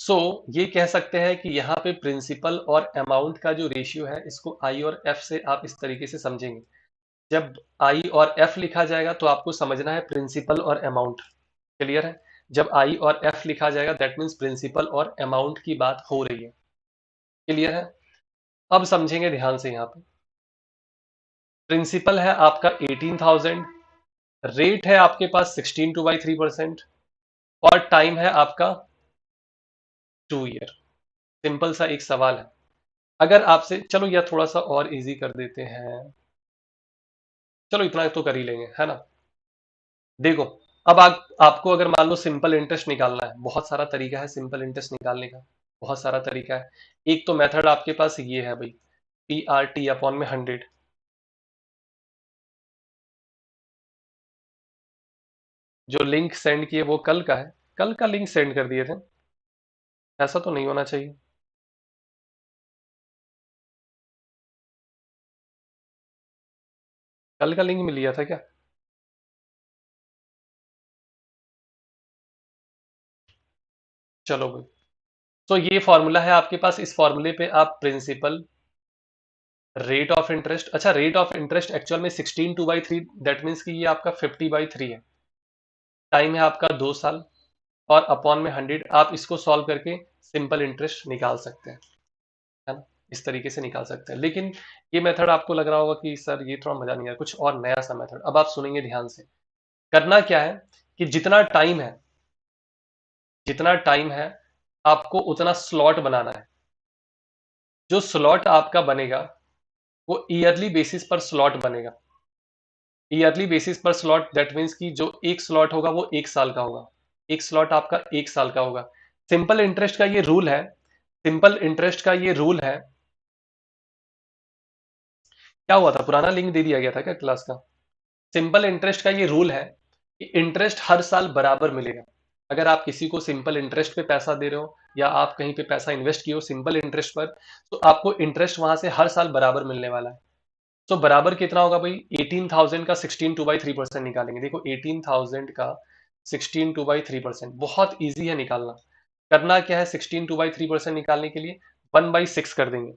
सो ये कह सकते हैं कि यहाँ पे प्रिंसिपल और अमाउंट का जो रेशियो है, इसको आई और एफ से आप इस तरीके से समझेंगे। जब आई और एफ लिखा जाएगा तो आपको समझना है प्रिंसिपल और अमाउंट। क्लियर है? जब आई और एफ लिखा जाएगा दैट मीन्स प्रिंसिपल और अमाउंट की बात हो रही है। क्लियर है? अब समझेंगे ध्यान से। यहाँ पे प्रिंसिपल है आपका 18,000, रेट है आपके पास 16/3%, और टाइम है आपका 2 ईयर। सिंपल सा एक सवाल है। अगर आपसे, चलो यह थोड़ा सा और इजी कर देते हैं, चलो इतना तो कर ही लेंगे, है ना। देखो, अब आपको अगर मान लो सिंपल इंटरेस्ट निकालना है, बहुत सारा तरीका है सिंपल इंटरेस्ट निकालने का। बहुत सारा तरीका है। एक तो मेथड आपके पास ये है भाई, PRT/100। जो लिंक सेंड किए वो कल का है, कल का लिंक सेंड कर दिए थे। ऐसा तो नहीं होना चाहिए। कल का लिंक मिल लिया था क्या? चलो भाई। तो ये फॉर्मूला है आपके पास, इस फॉर्मूले पे आप प्रिंसिपल, रेट ऑफ इंटरेस्ट, अच्छा रेट ऑफ इंटरेस्ट एक्चुअल में 16/3, दैट मीन्स कि ये आपका 50/3 है। टाइम है आपका 2 साल, और अपॉन में 100, आप इसको सॉल्व करके सिंपल इंटरेस्ट निकाल सकते हैं, है ना। इस तरीके से निकाल सकते हैं। लेकिन ये मेथड आपको लग रहा होगा कि सर ये थोड़ा मजा नहीं आया, कुछ और नया सा मेथड। अब आप सुनेंगे ध्यान से। करना क्या है कि जितना टाइम है आपको उतना स्लॉट बनाना है। जो स्लॉट आपका बनेगा वो ईयरली बेसिस पर स्लॉट बनेगा। ईयरली बेसिस पर स्लॉट, दैट मीन्स कि जो एक स्लॉट होगा वो 1 साल का होगा। एक स्लॉट आपका 1 साल का होगा। सिंपल इंटरेस्ट का ये रूल है। सिंपल इंटरेस्ट का ये रूल है। क्या हुआ था, पुराना लिंक दे दिया गया था क्या क्लास का? सिंपल इंटरेस्ट का ये रूल है कि इंटरेस्ट हर साल बराबर मिलेगा। अगर आप किसी को सिंपल इंटरेस्ट पे पैसा दे रहे हो, या आप कहीं पे पैसा इन्वेस्ट किए हो सिंपल इंटरेस्ट पर, तो आपको इंटरेस्ट वहां से हर साल बराबर मिलने वाला है। तो बराबर कितना होगा भाई? 18,000 का 16/3% निकालेंगे। देखो 18,000 का 16/3%, बहुत ईजी है निकालना। करना क्या है, 16/2/3% निकालने के लिए 1/6 कर देंगे।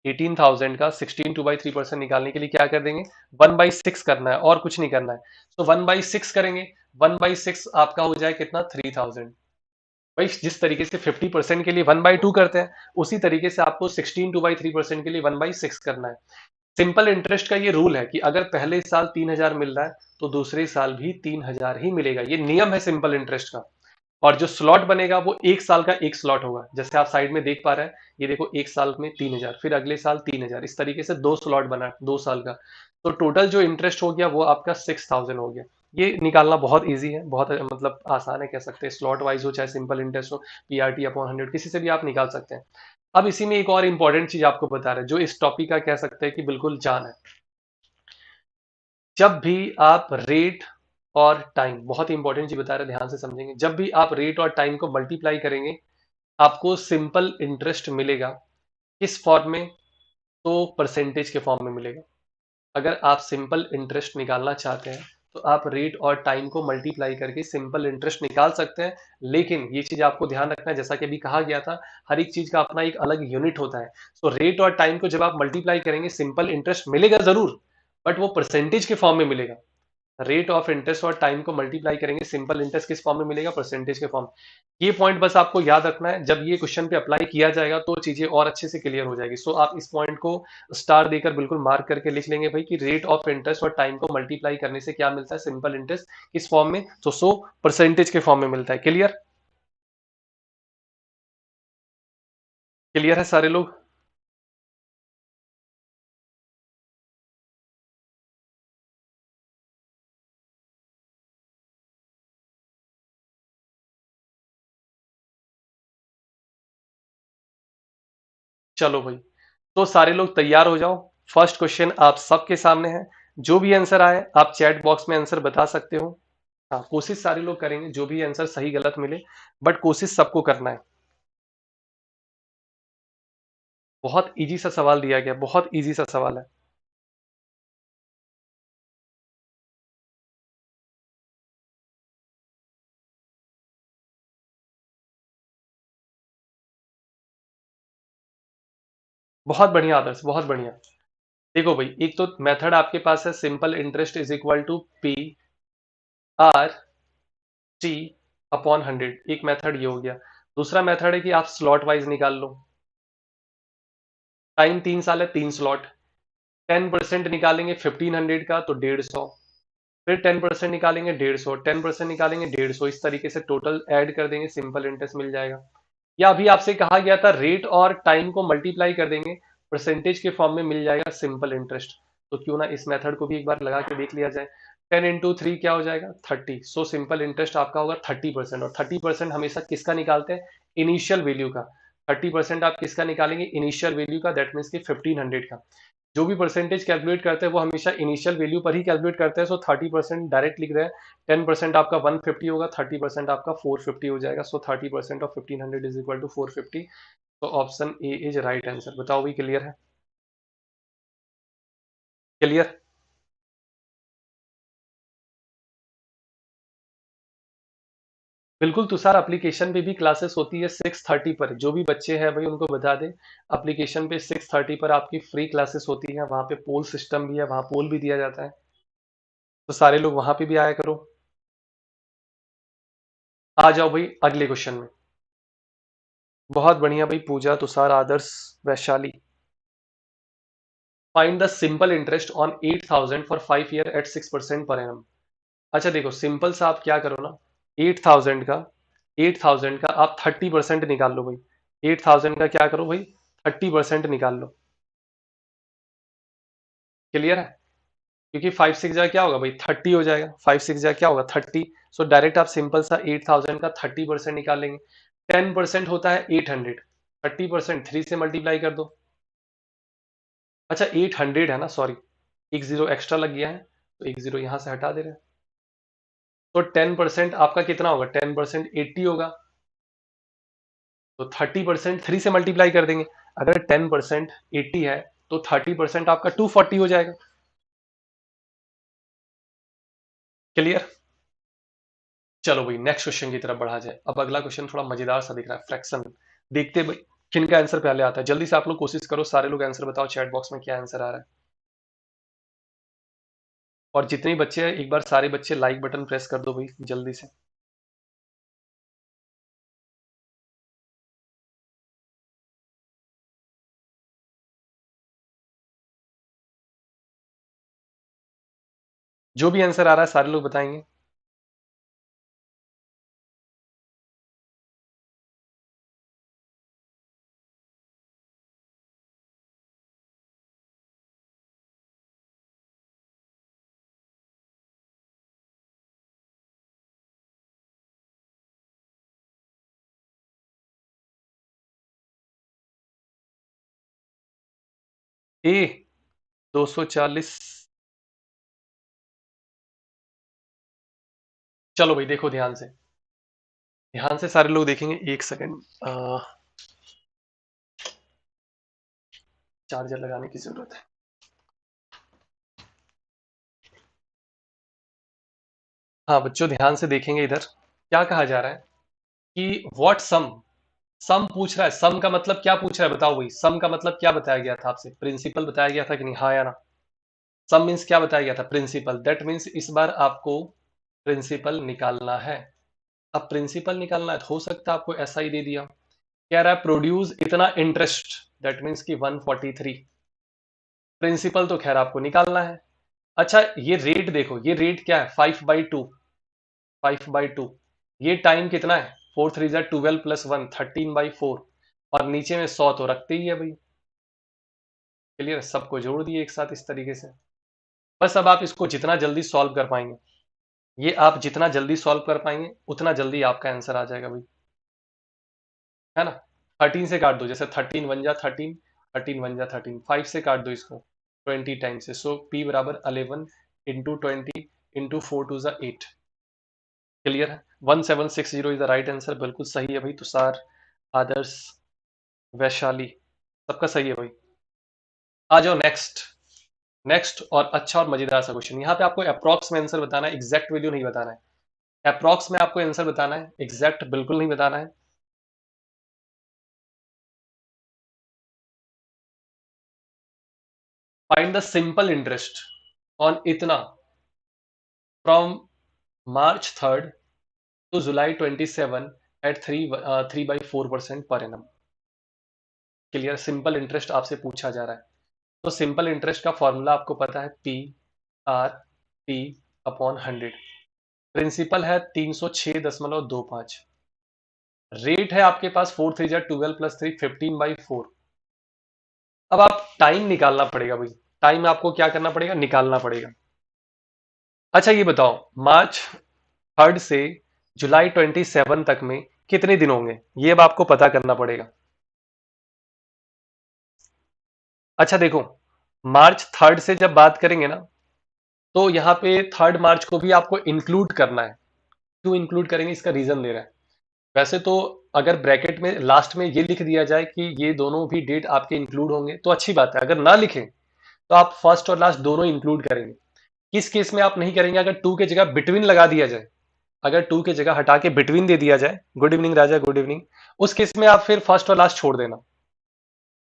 18,000 का 16/2/3% निकालने के लिए क्या कर देंगे, 1/6 करना है और कुछ नहीं करना है। तो 1/6 करेंगे, 1/6 आपका हो जाए कितना, 3000। भाई जिस तरीके से 50% के लिए 1/2 करते हैं, उसी तरीके से आपको 16/2/3% के लिए 1/6 करना है। सिंपल इंटरेस्ट का ये रूल है कि अगर पहले साल 3000 मिल रहा है तो दूसरे साल भी 3000 ही मिलेगा। ये नियम है सिंपल इंटरेस्ट का। और जो स्लॉट बनेगा वो एक साल का एक स्लॉट होगा, जैसे आप साइड में देख पा रहे हैं। ये देखो, एक साल में 3000, फिर अगले साल 3000, इस तरीके से दो स्लॉट बना 2 साल का। तो टोटल जो इंटरेस्ट हो गया वो आपका 6000 हो गया। ये निकालना बहुत इजी है, बहुत मतलब आसान है कह सकते हैं। स्लॉट वाइज हो चाहे सिंपल इंटरेस्ट हो, पीआरटी अपॉन 100 किसी से भी आप निकाल सकते हैं। अब इसी में एक और इंपॉर्टेंट चीज आपको बता रहे हैं जो इस टॉपिक का कह सकते हैं कि बिल्कुल जान है। जब भी आप रेट और टाइम, बहुत इंपॉर्टेंट चीज बता रहे हैं, ध्यान से समझेंगे। जब भी आप रेट और टाइम को मल्टीप्लाई करेंगे, आपको सिंपल इंटरेस्ट मिलेगा। किस फॉर्म में, तो परसेंटेज के फॉर्म में मिलेगा। अगर आप सिंपल इंटरेस्ट निकालना चाहते हैं तो आप रेट और टाइम को मल्टीप्लाई करके सिंपल इंटरेस्ट निकाल सकते हैं। लेकिन ये चीज आपको ध्यान रखना है, जैसा कि अभी कहा गया था, हर एक चीज का अपना एक अलग यूनिट होता है। सो रेट और टाइम को जब आप मल्टीप्लाई करेंगे, सिंपल इंटरेस्ट मिलेगा जरूर, बट वो परसेंटेज के फॉर्म में मिलेगा। रेट ऑफ इंटरेस्ट और टाइम को मल्टीप्लाई करेंगे, सिंपल इंटरेस्ट किस फॉर्म में मिलेगा, परसेंटेज के फॉर्म। ये पॉइंट बस आपको याद रखना है, जब ये क्वेश्चन पे अप्लाई किया जाएगा तो चीजें और अच्छे से क्लियर हो जाएगी। सो आप इस पॉइंट को स्टार देकर बिल्कुल मार्क करके लिख लेंगे भाई कि रेट ऑफ इंटरेस्ट और टाइम को मल्टीप्लाई करने से क्या मिलता है, सिंपल इंटरेस्ट किस फॉर्म में, तो परसेंटेज के फॉर्म में मिलता है। क्लियर, क्लियर है सारे लोग। चलो भाई, तो सारे लोग तैयार हो जाओ। फर्स्ट क्वेश्चन आप सबके सामने है। जो भी आंसर आए आप चैट बॉक्स में आंसर बता सकते हो। हाँ, कोशिश सारे लोग करेंगे, जो भी आंसर सही गलत मिले, बट कोशिश सबको करना है। बहुत इजी सा सवाल दिया गया, बहुत इजी सा सवाल है। बहुत बढ़िया आदर्श, बहुत बढ़िया। देखो भाई, एक तो मेथड आपके पास है, simple interest is equal to P R T upon 100। एक मेथड ये हो गया। दूसरा मेथड है कि आप स्लॉट वाइज निकाल लो। टाइम 3 साल है, 3 स्लॉट। 10% निकालेंगे 1500 का तो 150। फिर 10% निकालेंगे 150, 10% निकालेंगे 150, इस तरीके से टोटल ऐड कर देंगे, सिंपल इंटरेस्ट मिल जाएगा। या अभी आपसे कहा गया था रेट और टाइम को मल्टीप्लाई कर देंगे, परसेंटेज के फॉर्म में मिल जाएगा सिंपल इंटरेस्ट। तो क्यों ना इस मेथड को भी एक बार लगा के देख लिया जाए। 10 × 3 क्या हो जाएगा, 30। सो सिंपल इंटरेस्ट आपका होगा 30%। और 30% हमेशा किसका निकालते हैं, इनिशियल वैल्यू का। 30% आप किसका निकालेंगे, इनिशियल वैल्यू का, दैट मीन्स की 1500 का। जो भी परसेंटेज कैलकुलेट करते हैं वो हमेशा इनिशियल वैल्यू पर ही कैलकुलेट करते हैं। सो 30% डायरेक्ट लिख रहे हैं। 10% आपका 150 होगा, 30% आपका 450 हो जाएगा। सो 30% ऑफ 1500 इज इक्वल टू 450। तो option A is right answer. बताओ भी, क्लियर है, क्लियर। बिल्कुल तुषार, एप्लीकेशन पे भी क्लासेस होती है 6:30 पर। जो भी बच्चे हैं भाई उनको बता दें, एप्लीकेशन पे 6:30 पर आपकी फ्री क्लासेस होती है। वहाँ पे पोल सिस्टम भी है, वहाँ पोल भी दिया जाता है। तो सारे लोग वहाँ पे भी आया करो। आ जाओ भाई अगले क्वेश्चन में। बहुत बढ़िया भाई, Pooja, Tushar, Adarsh, Vaishali. Find the simple interest on 8000 for 5 year at 6% per annum. अच्छा देखो, सिंपल सा आप क्या करो ना, 8000 का 8000 का आप 30% निकाल लो भाई। 8000 का क्या करो भाई, 30% निकाल लो। क्लियर है, क्योंकि 5 6 जा क्या होगा भाई, 30 हो जाएगा। 5 6 जा क्या होगा, 30। सो डायरेक्ट आप सिंपल सा 8000 का 30% निकालेंगे। 10% होता है 800। 30% 3 से मल्टीप्लाई कर दो। अच्छा 800 है ना, सॉरी, एक जीरो एक्स्ट्रा लग गया है, तो एक जीरो यहां से हटा दे रहे हैं। तो 10% आपका कितना होगा, 10% 80 होगा। तो 30% 3 से मल्टीप्लाई कर देंगे। अगर 10% 80 है तो 30% आपका 240 हो जाएगा। क्लियर। चलो भाई नेक्स्ट क्वेश्चन की तरफ बढ़ा जाए। अब अगला क्वेश्चन थोड़ा मजेदार सा दिख रहा है, फ्रैक्शन। देखते भाई किन का आंसर पहले आता है। जल्दी से आप लोग कोशिश करो, सारे लोग आंसर बताओ चैट बॉक्स में क्या आंसर आ रहा है। और जितने भी बच्चे हैं एक बार सारे बच्चे लाइक बटन प्रेस कर दो भाई जल्दी से। जो भी आंसर आ रहा है सारे लोग बताएंगे। ए 240। चलो भाई देखो ध्यान से, ध्यान से सारे लोग देखेंगे। एक सेकंड, चार्जर लगाने की जरूरत है। हाँ बच्चों ध्यान से देखेंगे इधर। क्या कहा जा रहा है कि व्हाट सम। सम पूछ रहा है, सम का मतलब क्या पूछ रहा है बताओ भाई। सम का मतलब क्या बताया गया था आपसे, प्रिंसिपल बताया गया था कि नहीं, हाँ या ना। सम मीन्स क्या बताया गया था, प्रिंसिपल। दैट मीन्स इस बार आपको प्रिंसिपल निकालना है। अब प्रिंसिपल निकालना है तो हो सकता है आपको ऐसा ही दे दिया। कह रहा है प्रोड्यूस इतना इंटरेस्ट, दैट मीन्स कि 143। प्रिंसिपल तो खैर आपको निकालना है। अच्छा ये रेट देखो, ये रेट क्या है, 5/2। 5/2। ये टाइम कितना है, 4 3 12 प्लस 1 13/4। और नीचे में 100 तो रखते ही है भाई। क्लियर, सबको जोड़ दिए एक साथ इस तरीके से। बस अब आप इसको जितना जल्दी सॉल्व कर पाएंगे, ये आप जितना जल्दी सॉल्व कर पाएंगे उतना जल्दी आपका आंसर आ जाएगा भाई, है ना। 13 से काट दो, जैसे 13 1 जा 13, 13 1 जा 13, 5 से काट दो इसको 20 टाइम से। सो P बराबर 11 × 20 × 4 2 जा 8। क्लियर है, 1760 इज द राइट आंसर। बिल्कुल सही है भाई, तुषार, आदर्श, वैशाली, सबका सही है भाई। आ जाओ नेक्स्ट। नेक्स्ट और अच्छा और मजेदार सा क्वेश्चन। यहाँ पे आपको अप्रॉक्स में आंसर बताना है, एग्जैक्ट वैल्यू नहीं बताना है। अप्रॉक्स में आपको आंसर बताना है, एग्जैक्ट बिल्कुल नहीं बताना है। Find the simple interest on इतना from March 3rd to July 27 at 3/4% per annum। Clear, simple interest आपसे पूछा जा रहा है। तो सिंपल इंटरेस्ट का फॉर्मूला आपको पता है, P/T/100। प्रिंसिपल है 306.25। रेट है आपके पास 4 3 जा 12 प्लस 3 15/4। अब आप टाइम निकालना पड़ेगा भाई, टाइम आपको क्या करना पड़ेगा, निकालना पड़ेगा। अच्छा ये बताओ, March 3rd से July 27 तक में कितने दिन होंगे, ये अब आपको पता करना पड़ेगा। अच्छा देखो, March 3rd से जब बात करेंगे ना, तो यहाँ पे 3rd March को भी आपको इंक्लूड करना है। क्यों इंक्लूड करेंगे, इसका रीजन दे रहा है। वैसे तो अगर ब्रैकेट में लास्ट में ये लिख दिया जाए कि ये दोनों भी डेट आपके इंक्लूड होंगे तो अच्छी बात है। अगर ना लिखें तो आप फर्स्ट और लास्ट दोनों इंक्लूड करेंगे। किस केस में आप नहीं करेंगे, अगर टू की जगह बिटवीन लगा दिया जाए, अगर टू की जगह हटा के बिटवीन दे दिया जाए, गुड इवनिंग राजा, गुड इवनिंग, उस केस में आप फिर फर्स्ट और लास्ट छोड़ देना।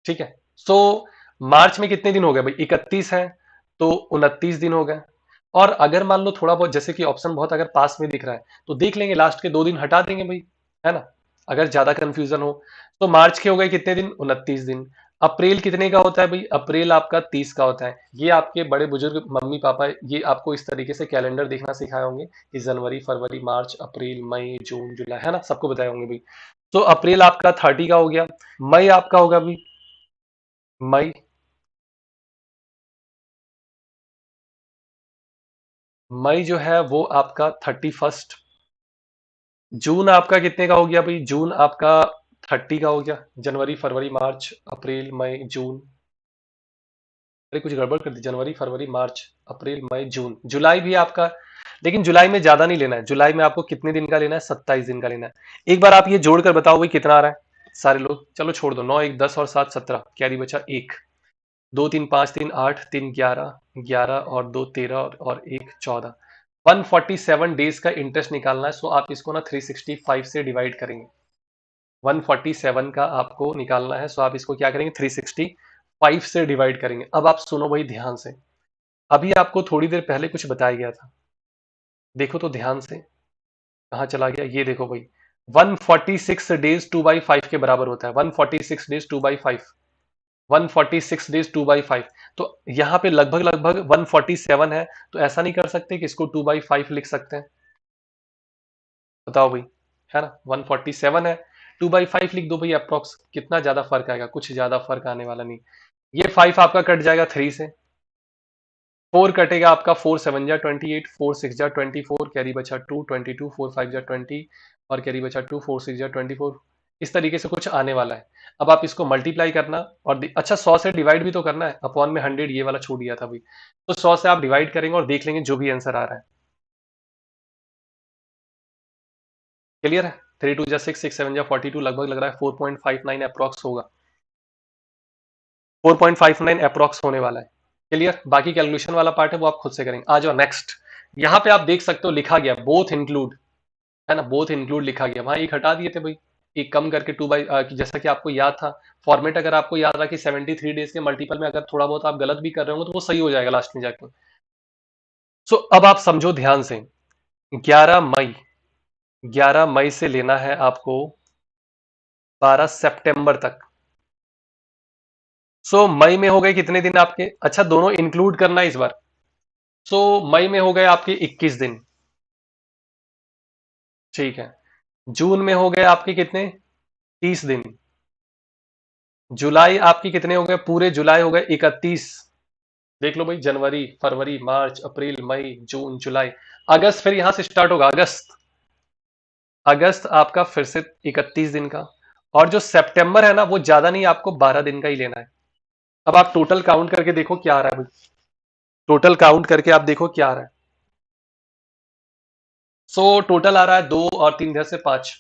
ठीक है। सो मार्च में कितने दिन हो गए भाई, 31 है, तो 29 दिन हो गए। और अगर मान लो थोड़ा बहुत, जैसे कि ऑप्शन बहुत अगर पास में दिख रहा है तो देख लेंगे, लास्ट के 2 दिन हटा देंगे भाई, है ना। अगर ज्यादा कंफ्यूजन हो तो मार्च के हो गए कितने दिन, 29 दिन। अप्रैल कितने का होता है भाई, अप्रैल आपका 30 का होता है। ये आपके बड़े बुजुर्ग मम्मी पापा ये आपको इस तरीके से कैलेंडर देखना सिखाए होंगे कि जनवरी फरवरी मार्च अप्रैल मई जून जुलाई, है ना, सबको बताए होंगे भाई। तो अप्रैल आपका 30 का हो गया। मई आपका होगा भाई, मई, मई जो है वो आपका 31। जून आपका कितने का हो गया भाई, जून आपका 30 का हो गया। जनवरी फरवरी मार्च अप्रैल मई जून, अरे कुछ गड़बड़ कर दी, जनवरी फरवरी मार्च अप्रैल मई जून, जुलाई भी आपका। लेकिन जुलाई में ज्यादा नहीं लेना है, जुलाई में आपको कितने दिन का लेना है, 27 दिन का लेना है। एक बार आप ये जोड़कर बताओ भाई कितना आ रहा है सारे लोग। चलो छोड़ दो, 9 1 10 और 7 17, कैरी बचा 1, 2 3 5 3 8 3 11, 11 और 2 13 और 1 14। 147 डेज का इंटरेस्ट निकालना है, सो आप इसको ना 365 से डिवाइड करेंगे। 147 का आपको निकालना है, सो आप इसको क्या करेंगे 365 से डिवाइड करेंगे। अब आप सुनो भाई ध्यान से, अभी आपको थोड़ी देर पहले कुछ बताया गया था, देखो तो ध्यान से, कहाँ चला गया, ये देखो भाई 146 डेज 2/5 के बराबर होता है। 146 डेज 2/5, 146 डेज 2/5, तो यहाँ पे लगभग लगभग 147 है, तो ऐसा नहीं कर सकते कि इसको 2/5 लिख सकते हैं? बताओ भाई, है ना 147 है, 2/5 लिख दो भाई, अप्रोक्स कितना ज्यादा फर्क आएगा, कुछ ज्यादा फर्क आने वाला नहीं। ये 5 आपका कट जाएगा 3 से, 4 कटेगा आपका, 4 7 जा 28, 4 6 जा 24, कैरी बचा 2, 22, 4 5 जा 20 और कैरी बचा 2, 4 6 जा 24। इस तरीके से कुछ आने वाला है। अब आप इसको मल्टीप्लाई करना और अच्छा 100 से डिवाइड भी तो करना है, अपॉन में 100 ये वाला छूट गया था भाई, तो 100 से आप डिवाइड करेंगे और देख लेंगे जो भी आंसर आ रहा है। क्लियर है? 3 2 जा 6, 6 7 जा 42, लगभग लग रहा है 4.59 अप्रॉक्स होगा, 4.59 अप्रॉक्स होने वाला है। क्लियर? बाकी कैलकुलेशन वाला पार्ट है वो आप खुद से करेंगे। आ जाओ नेक्स्ट, यहाँ पे आप देख सकते हो लिखा गया बोथ इंक्लूड, है ना, बोथ इंक्लूड लिखा गया, वहां एक हटा दिए थे भाई, एक कम करके 2 बाई, जैसा कि आपको याद था फॉर्मेट, अगर आपको याद रहा कि 73 डेज के मल्टीपल में अगर थोड़ा बहुत आप गलत भी कर रहे होंगे तो वो सही हो जाएगा लास्ट में जाके। सो अब आप समझो ध्यान से, 11 मई, 11 मई से लेना है आपको 12 सितंबर तक। सो मई में हो गए कितने दिन आपके, अच्छा दोनों इंक्लूड करना है इस बार। सो मई में हो गए आपके 21 दिन, ठीक है। जून में हो गए आपके कितने, 30 दिन। जुलाई आपके कितने हो गए, पूरे जुलाई हो गए 31। देख लो भाई, जनवरी फरवरी मार्च अप्रैल मई जून जुलाई, अगस्त फिर यहां से स्टार्ट होगा, अगस्त, अगस्त आपका फिर से 31 दिन का, और जो सितंबर है ना वो ज्यादा नहीं, आपको 12 दिन का ही लेना है। अब आप टोटल काउंट करके देखो क्या आ रहा है भाई, टोटल काउंट करके आप देखो क्या आ रहा है। सो टोटल आ रहा है 2 और 3 इधर से 5,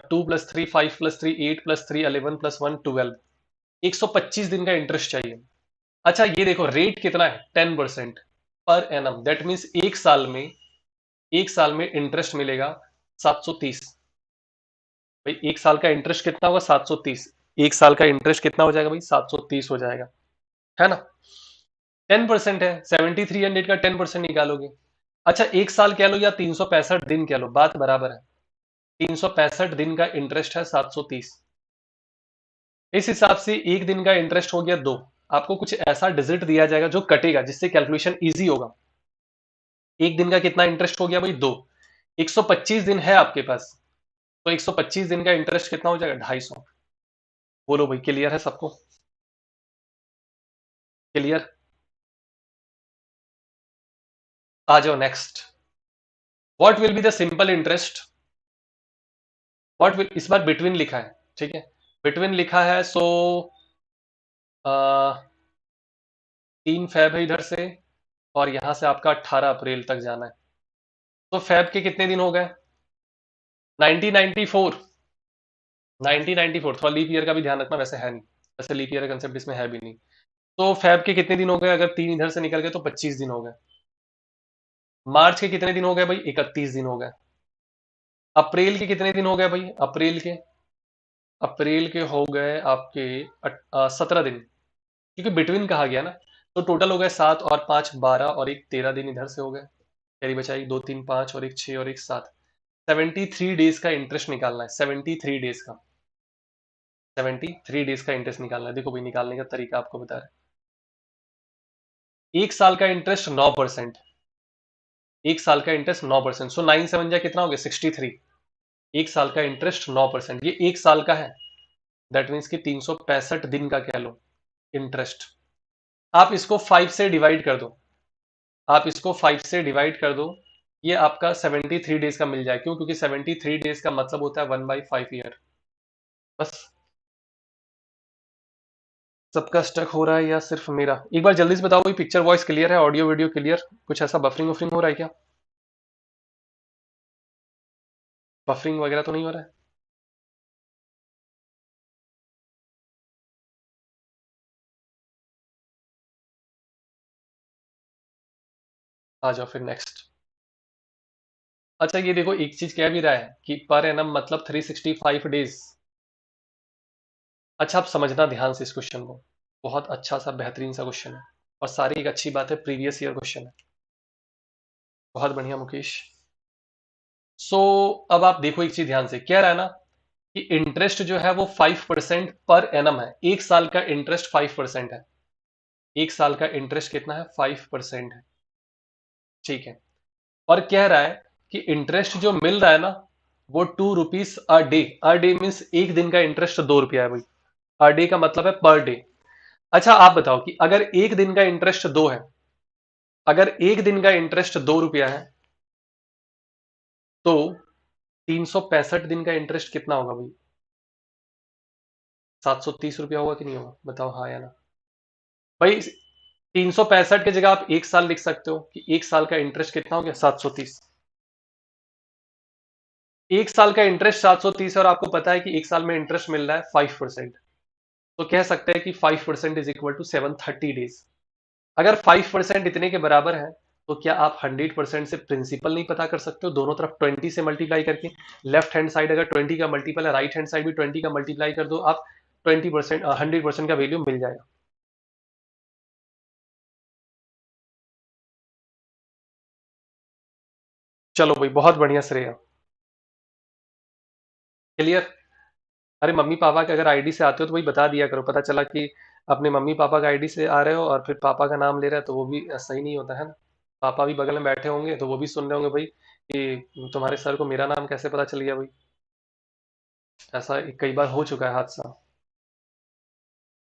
2 + 3 5 + 3 8 + 3 11 + 1 12, 125 दिन का इंटरेस्ट चाहिए। अच्छा ये देखो रेट कितना है, 10% पर एनम, दैट मीन्स एक साल में, एक साल में इंटरेस्ट मिलेगा 730। भाई एक साल का इंटरेस्ट कितना होगा, 730, एक साल का इंटरेस्ट कितना हो जाएगा भाई, 730 हो जाएगा, है ना। 10% है, 7300 का 10% निकालोगे। अच्छा एक साल कह लो या 365 दिन कह लो, बात बराबर है, 365 दिन का इंटरेस्ट है 730। इस हिसाब से एक दिन का इंटरेस्ट हो गया 2, आपको कुछ ऐसा डिजिट दिया जाएगा जो कटेगा, जिससे कैलकुलेशन इजी होगा। एक दिन का कितना इंटरेस्ट हो गया भाई, 2, 125 दिन है आपके पास, तो 125 दिन का इंटरेस्ट कितना हो जाएगा, 250। बोलो भाई क्लियर है सबको, क्लियर? आ जाओ next, what will be the simple interest, what will, इस बार बिटवीन लिखा है, ठीक है, बिटवीन लिखा है। सो 3 फेब है इधर से, और यहां से आपका 18 अप्रैल तक जाना है, तो फेब के कितने दिन हो गए, 1994, 1994, थोड़ा लीप ईयर का भी ध्यान रखना, वैसे है नहीं, वैसे लीप ईयर का कंसेप्ट इसमें है भी नहीं। तो फेब के कितने दिन हो गए, अगर 3 इधर से निकल गए तो 25 दिन हो गए। मार्च के कितने दिन हो गए भाई, 31 दिन हो गए। अप्रैल के कितने दिन हो गए भाई, अप्रैल के, अप्रैल के हो गए आपके 17 दिन, क्योंकि बिटवीन कहा गया ना, तो टोटल हो गए 7 और 5 12, और एक 13 दिन इधर से हो गए, कैरी बचाई 2 3 5 और एक 6 और एक 7, 73 डेज का इंटरेस्ट निकालना है, 73 डेज का, 73 डेज का इंटरेस्ट निकालना है। देखो भाई निकालने का तरीका आपको बता रहे हैं, एक साल का इंटरेस्ट 9%, एक साल का इंटरेस्ट 9%, सो 9 7 जा कितना हो गया, 63, एक साल का इंटरेस्ट 9%, ये एक साल का है, दैट मीन्स कि 365 दिन का कह लो इंटरेस्ट। आप इसको 5 से डिवाइड कर दो, आप इसको 5 से डिवाइड कर दो, ये आपका 73 डेज का मिल जाए, क्यों, क्योंकि 73 डेज का मतलब होता है 1/5 ईयर। बस, सबका स्टक हो रहा है या सिर्फ मेरा, एक बार जल्दी से बताओ भाई, पिक्चर वॉइस क्लियर है, ऑडियो वीडियो क्लियर, कुछ ऐसा बफरिंग वफरिंग हो रहा है क्या, बफरिंग वगैरह तो नहीं हो रहा है? आ जाओ फिर नेक्स्ट। अच्छा ये देखो एक चीज कह भी रहा है कि पर एनम मतलब 365 डेज। अच्छा आप समझना ध्यान से इस क्वेश्चन को, बहुत अच्छा सा बेहतरीन सा क्वेश्चन है और सारी एक अच्छी बात है, प्रीवियस ईयर क्वेश्चन है। बहुत बढ़िया मुकेश। सो अब आप देखो एक चीज ध्यान से, क्या रहा है ना कि इंटरेस्ट जो है वो 5% पर एनम है। एक साल का इंटरेस्ट 5% है। एक साल का इंटरेस्ट कितना है? 5% है। ठीक है। और कह रहा है कि इंटरेस्ट जो मिल रहा है ना वो ₹2 अ डे मीन्स एक दिन का इंटरेस्ट ₹2 है भाई। अ डे का मतलब है पर डे। अच्छा आप बताओ कि अगर एक दिन का इंटरेस्ट 2 है, अगर एक दिन का इंटरेस्ट ₹2 है तो 365 दिन का इंटरेस्ट कितना होगा भाई? ₹730 होगा कि नहीं होगा? बताओ हाँ या ना। भाई 365 की जगह आप एक साल लिख सकते हो कि एक साल का इंटरेस्ट कितना हो गया? 730। एक साल का इंटरेस्ट 730 है और आपको पता है कि एक साल में इंटरेस्ट मिल रहा है 5%। तो कह सकते हैं कि 5% इज इक्वल टू 730 डेज। अगर 5% इतने के बराबर है तो क्या आप 100% से प्रिंसिपल नहीं पता कर सकते हो? दोनों तरफ 20 से मल्टीप्लाई करके, लेफ्ट हैंड साइड अगर 20 का मल्टीपल है, राइट हैंड साइड भी 20 का मल्टीप्लाई कर दो, आप 20% 100% का वैल्यू मिल जाएगा। चलो भाई बहुत बढ़िया श्रेया। क्लियर। अरे मम्मी पापा के अगर आईडी से आते हो तो भाई बता दिया करो, पता चला कि अपने मम्मी पापा का आईडी से आ रहे हो और फिर पापा का नाम ले रहे हो तो वो भी सही नहीं होता है ना। पापा भी बगल में बैठे होंगे तो वो भी सुन रहे होंगे भाई कि तुम्हारे सर को मेरा नाम कैसे पता चल गया भाई। ऐसा कई बार हो चुका है हादसा।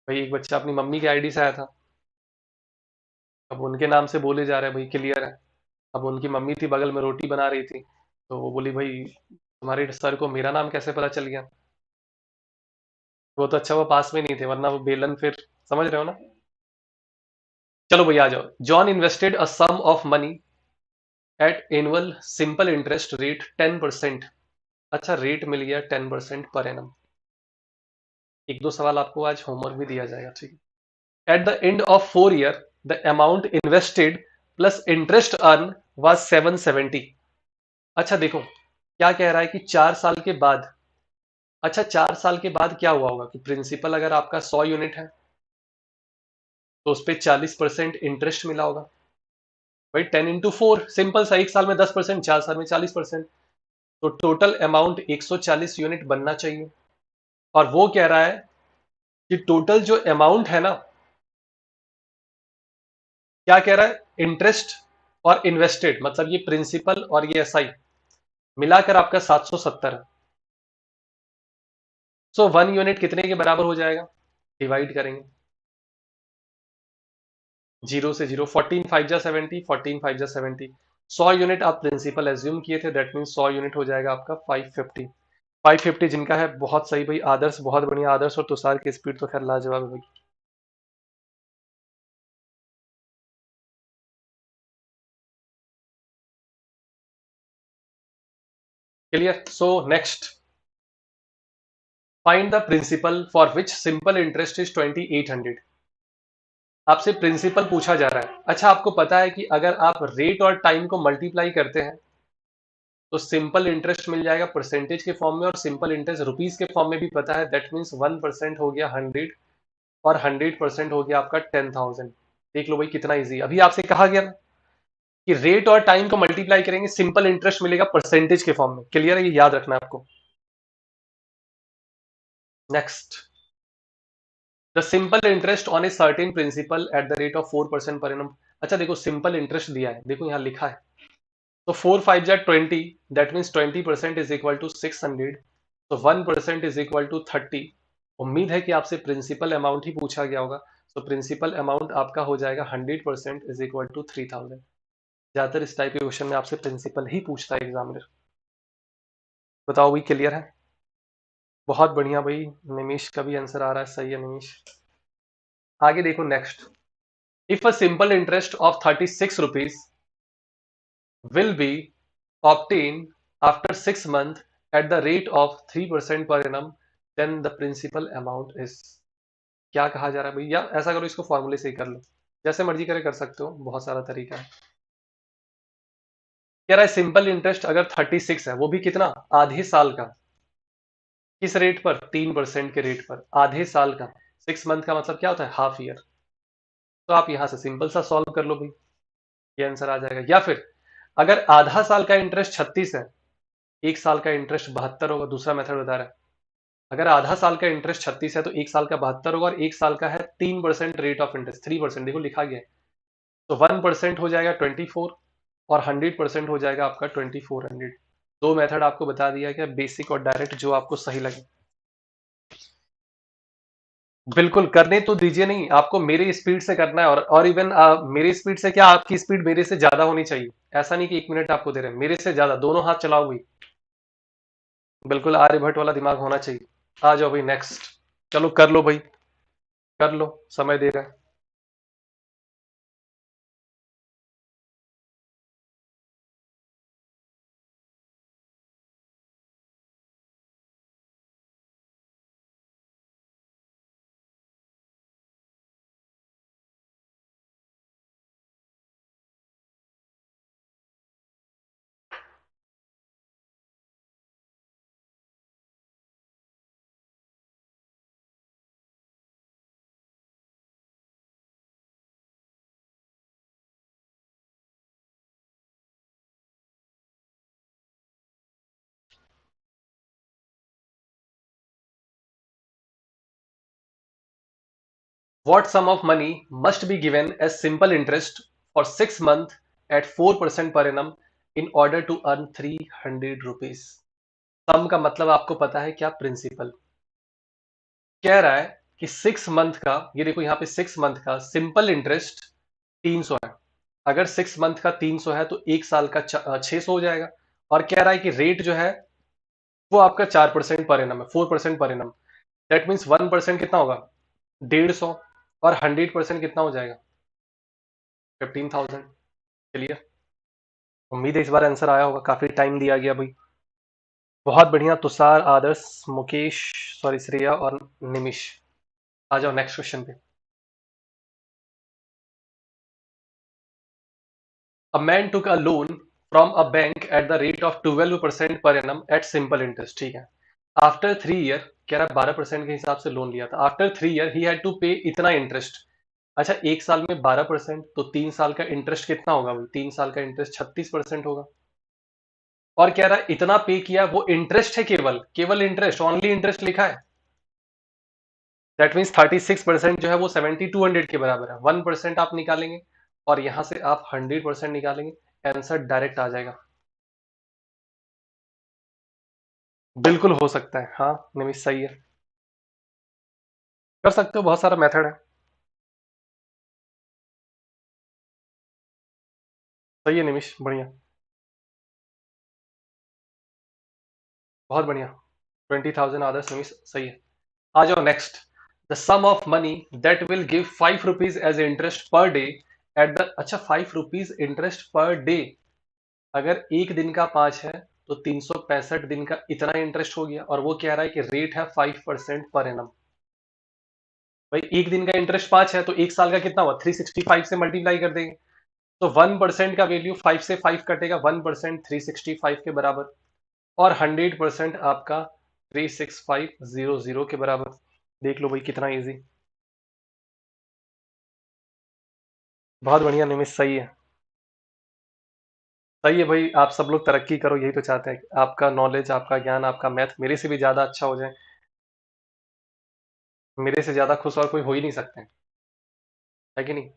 भाई एक बच्चा अपनी मम्मी के आईडी से आया था, अब उनके नाम से बोले जा रहे हैं भाई, क्लियर है। अब उनकी मम्मी थी बगल में रोटी बना रही थी तो वो बोली भाई तुम्हारे सर को मेरा नाम कैसे पता चल गया। वो तो अच्छा वो पास में नहीं थे वरना वो बेलन फिर, समझ रहे हो ना। चलो भैया आ जाओ। John invested a sum of money at annual simple interest rate 10%। अच्छा रेट मिल गया 10% पर एनम। एक दो सवाल आपको आज होमवर्क भी दिया जाएगा, ठीक है। At the end of 4 year the amount invested plus interest earn was 770। अच्छा देखो क्या कह रहा है कि 4 साल के बाद, अच्छा 4 साल के बाद क्या हुआ होगा कि प्रिंसिपल अगर आपका 100 यूनिट है तो उस पर 40% इंटरेस्ट मिला होगा। भाई 10 into 4 सिंपल सा, एक साल में 10%, 4 साल में 40%, तो टोटल अमाउंट 140 यूनिट बनना चाहिए। और वो कह रहा है कि टोटल जो अमाउंट है ना, क्या कह रहा है, इंटरेस्ट और इन्वेस्टेड मतलब ये प्रिंसिपल और ये एसआई मिलाकर आपका 770 है। सो 1 यूनिट कितने के बराबर हो जाएगा? डिवाइड करेंगे जीरो से जीरो, 14 5 जा 70, 14 5 जा 70। 100 यूनिट आप प्रिंसिपल एज्यूम किए थे, दैट मीन 100 यूनिट हो जाएगा आपका 550। 550 जिनका है बहुत सही भाई, आदर्श बहुत बढ़िया, आदर्श और तुषार की स्पीड तो खैर लाजवाब है भाई। Clear. So next, find the principal for which simple interest is 2800। आपसे प्रिंसिपल पूछा जा रहा है। अच्छा आपको पता है कि अगर आप रेट और टाइम को मल्टीप्लाई करते हैं तो सिंपल इंटरेस्ट मिल जाएगा परसेंटेज के फॉर्म में, और सिंपल इंटरेस्ट रुपीज के फॉर्म में भी पता है, दैट मीन्स 1% हो गया 100 और 100% हो गया आपका 10,000। देख लो भाई कितना इजी। अभी आपसे कहा गया ना कि रेट और टाइम को मल्टीप्लाई करेंगे सिंपल इंटरेस्ट मिलेगा परसेंटेज के फॉर्म में। क्लियर है, ये याद रखना है आपको। Next, the simple interest on a certain principal at the rate of 4% per annum. अच्छा देखो सिंपल इंटरेस्ट दिया है, देखो यहां लिखा है, तो 4 5 जा 20, that means 20% is equal to 600, तो 1% इज इक्वल टू 30। उम्मीद है कि आपसे प्रिंसिपल अमाउंट ही पूछा गया होगा, तो प्रिंसिपल अमाउंट आपका हो जाएगा 100% इज इक्वल टू 3000। ज्यादातर इस टाइप के क्वेश्चन में आपसे प्रिंसिपल ही पूछता है एग्जामिनर। बताओ भाई क्लियर है? बहुत बढ़िया भाई, निमिष का भी आंसर आ रहा है, सही है निमिष। आगे देखो next, if a simple interest of 36 rupees will be obtained after 6 months at the rate of 3% per annum, then the principal amount is। क्या कहा जा रहा है भैया? ऐसा करो इसको फॉर्मूले से ही कर लो, जैसे मर्जी करे कर सकते हो, बहुत सारा तरीका है। कह रहा है सिंपल इंटरेस्ट अगर 36 है, वो भी कितना, आधे साल का। किस रेट पर, 3% के रेट पर, आधे साल का। 6 मंथ का मतलब क्या होता है, हाफ ईयर। तो आप यहां से सिंपल सा सॉल्व कर लो भाई, ये आंसर आ जाएगा। या फिर अगर आधा साल का इंटरेस्ट 36 है, एक साल का इंटरेस्ट 72 होगा। दूसरा मेथड बता रहा है, अगर आधा साल का इंटरेस्ट 36 है तो एक साल का 72 होगा, और एक साल का है 3% रेट ऑफ इंटरेस्ट, 3% देखो लिखा गया है। तो 1% हो जाएगा 24, और 100% हो जाएगा आपका 2400। दो मेथड आपको बता दिया गया, बेसिक और डायरेक्ट, जो आपको सही लगे। बिल्कुल करने तो दीजिए, नहीं आपको मेरे स्पीड से करना है, और इवन मेरे स्पीड से क्या, आपकी स्पीड मेरे से ज्यादा होनी चाहिए। ऐसा नहीं कि 1 मिनट आपको दे रहे हैं, मेरे से ज्यादा, दोनों हाथ चलाओ भाई। बिल्कुल आर्यभट्ट वाला दिमाग होना चाहिए। आ जाओ भाई नेक्स्ट। चलो कर लो भाई, कर लो, समय दे रहा है। What sum of money must be given as simple interest for 6 months at 4% per annum in order to earn 300 rupees? सम का मतलब आपको पता है क्या, प्रिंसिपल। कह रहा है कि 6 मंथ का, ये देखो यहाँ पे 6 मंथ का सिंपल इंटरेस्ट 300 है। अगर 6 मंथ का 300 है तो एक साल का 600 हो जाएगा। और कह रहा है कि रेट जो है वो आपका 4% पर एनम है, 4% पर एनम। दैट मीन्स 1% कितना होगा, 150, और 100% कितना हो जाएगा, 15,000। चलिए, उम्मीद है इस बार आंसर आया होगा, काफी टाइम दिया गया भाई। बहुत बढ़िया, तुषार, आदर्श, मुकेश, सॉरी श्रेया और निमिष। आ जाओ नेक्स्ट क्वेश्चन पे। A man took a loan from a bank at the rate of 12% per annum at simple interest, ठीक है। आफ्टर 3 ईयर, कह रहा है 12% के हिसाब से लोन लिया था। After 3 year he had to pay इतना इंटरेस्ट। अच्छा, एक साल में 12%, तो 3 साल का इंटरेस्ट कितना होगा भाई, 3 साल का इंटरेस्ट 36% होगा। और कह रहा है इतना पे किया, वो इंटरेस्ट है, केवल केवल इंटरेस्ट, ओनली इंटरेस्ट लिखा है। दैट मीन्स 36% जो है वो 7200 के बराबर है। 1% आप निकालेंगे, और यहां से आप 100% निकालेंगे, आंसर डायरेक्ट आ जाएगा। बिल्कुल हो सकता है, हाँ निमिष सही है, कर सकते हो, बहुत सारा मेथड है। सही है निमिष, बढ़िया, बहुत बढ़िया। 20,000 आदर्श, निमिष सही है। आ जाओ next. The sum of money that will give 5 rupees as interest per day at the, अच्छा 5 रुपीज इंटरेस्ट पर डे। अगर एक दिन का 5 है तो 365 दिन का इतना इंटरेस्ट हो गया, और वो कह रहा है कि रेट है 5% पर एनम। भाई एक दिन का इंटरेस्ट 5 है तो एक साल का कितना हुआ, 365 से मल्टीप्लाई कर देंगे। तो 1% का वैल्यू 5 से 5 कटेगा, 1% 365 के बराबर, और 100% आपका 36500 के बराबर। देख लो भाई कितना इजी। बहुत बढ़िया निमिष, सही है। सही है भाई, आप सब लोग तरक्की करो, यही तो चाहते हैं कि आपका नॉलेज, आपका ज्ञान, आपका मैथ मेरे से भी ज्यादा अच्छा हो जाए। मेरे से ज्यादा खुश और कोई हो ही नहीं सकते, है कि नहीं।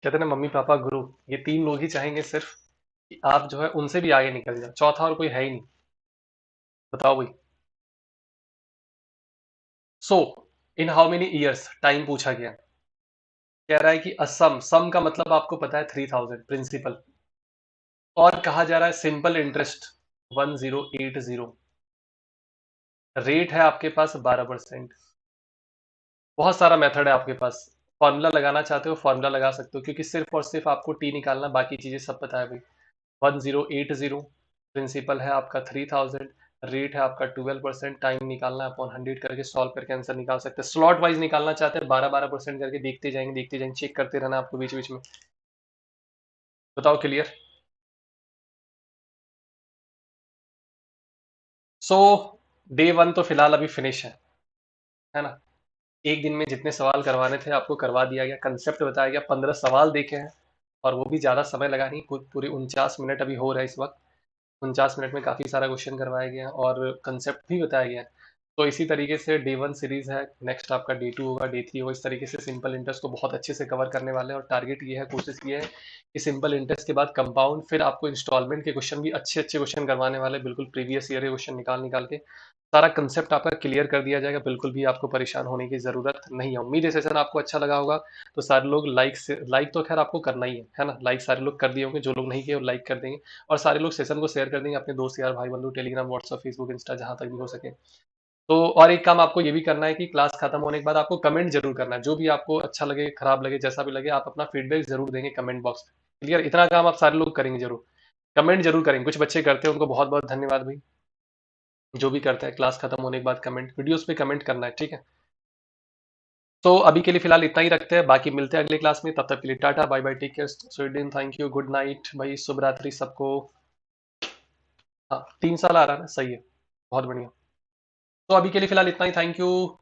कहते हैं ना, मम्मी पापा गुरु, ये तीन लोग ही चाहेंगे सिर्फ कि आप जो है उनसे भी आगे निकल जाओ, चौथा और कोई है ही नहीं। बताओ भाई। So in how many years, time पूछा गया। कह रहा है कि असम, सम का मतलब आपको पता है 3000 प्रिंसिपल, और कहा जा रहा है सिंपल इंटरेस्ट 1080। रेट है आपके पास 12%। बहुत सारा मेथड है आपके पास। फॉर्मूला लगाना चाहते हो, फॉर्मूला लगा सकते हो, क्योंकि सिर्फ और सिर्फ आपको टी निकालना, बाकी चीजें सब पता है भाई। 1080, प्रिंसिपल है आपका 3000, रेट है आपका 12%, टाइम निकालना है अपॉन 100 करके सॉल्व करके आंसर निकाल सकते हैं। स्लॉट वाइज निकालना चाहते हैं 12-12% करके देखते जाएंगे, चेक करते रहना आपको बीच बीच में। बताओ क्लियर? सो डे 1 तो फिलहाल अभी फिनिश है ना? एक दिन में जितने सवाल करवाने थे आपको करवा दिया गया, कंसेप्ट बताया गया, 15 सवाल देखे हैं और वो भी ज़्यादा समय लगा नहीं, पूरे 49 मिनट अभी हो रहा है इस वक्त। 49 मिनट में काफ़ी सारा क्वेश्चन करवाया गया है और कंसेप्ट भी बताया गया है। तो इसी तरीके से डे 1 सीरीज है, नेक्स्ट आपका डे 2 होगा, डे 3 होगा। इस तरीके से सिंपल इंटरेस्ट को बहुत अच्छे से कवर करने वाले हैं और टारगेट ये है, कोशिश ये है कि सिंपल इंटरेस्ट के बाद कंपाउंड, फिर आपको इंस्टॉलमेंट के क्वेश्चन भी अच्छे अच्छे क्वेश्चन करवाने वाले, बिल्कुल प्रीवियस ईयर के क्वेश्चन निकाल निकाल के सारा कंसेप्ट आपका क्लियर कर दिया जाएगा। बिल्कुल भी आपको परेशान होने की ज़रूरत नहीं है। उम्मीद है सेशन आपको अच्छा लगा होगा। तो सारे लोग लाइक तो खैर आपको करना ही है ना? लाइक सारे लोग कर दिए होंगे, जो लोग नहीं किए वो लाइक कर देंगे और सारे लोग सेशन को शेयर कर देंगे अपने दोस्त यार भाई बंधु, टेलीग्राम, व्हाट्सएप, फेसबुक, इंस्टा, जहाँ तक भी हो सके। तो और एक काम आपको ये भी करना है कि क्लास खत्म होने के बाद आपको कमेंट जरूर करना है। जो भी आपको अच्छा लगे, खराब लगे, जैसा भी लगे, आप अपना फीडबैक जरूर देंगे कमेंट बॉक्स में। क्लियर? इतना काम आप सारे लोग करेंगे जरूर, कमेंट जरूर करेंगे। कुछ बच्चे करते हैं, उनको बहुत बहुत धन्यवाद भाई। जो भी करता है क्लास खत्म होने के बाद कमेंट, वीडियोस पे कमेंट करना है, ठीक है? तो अभी के लिए फिलहाल इतना ही रखते हैं, बाकी मिलते हैं अगले क्लास में। तब तक के लिए tata, bye bye, take care, Sweden, thank you, good night भाई, शुभ रात्रि सबको। हाँ, 3 साल आ रहा है ना, सही है, बहुत बढ़िया। तो अभी के लिए फिलहाल इतना ही, थैंक यू।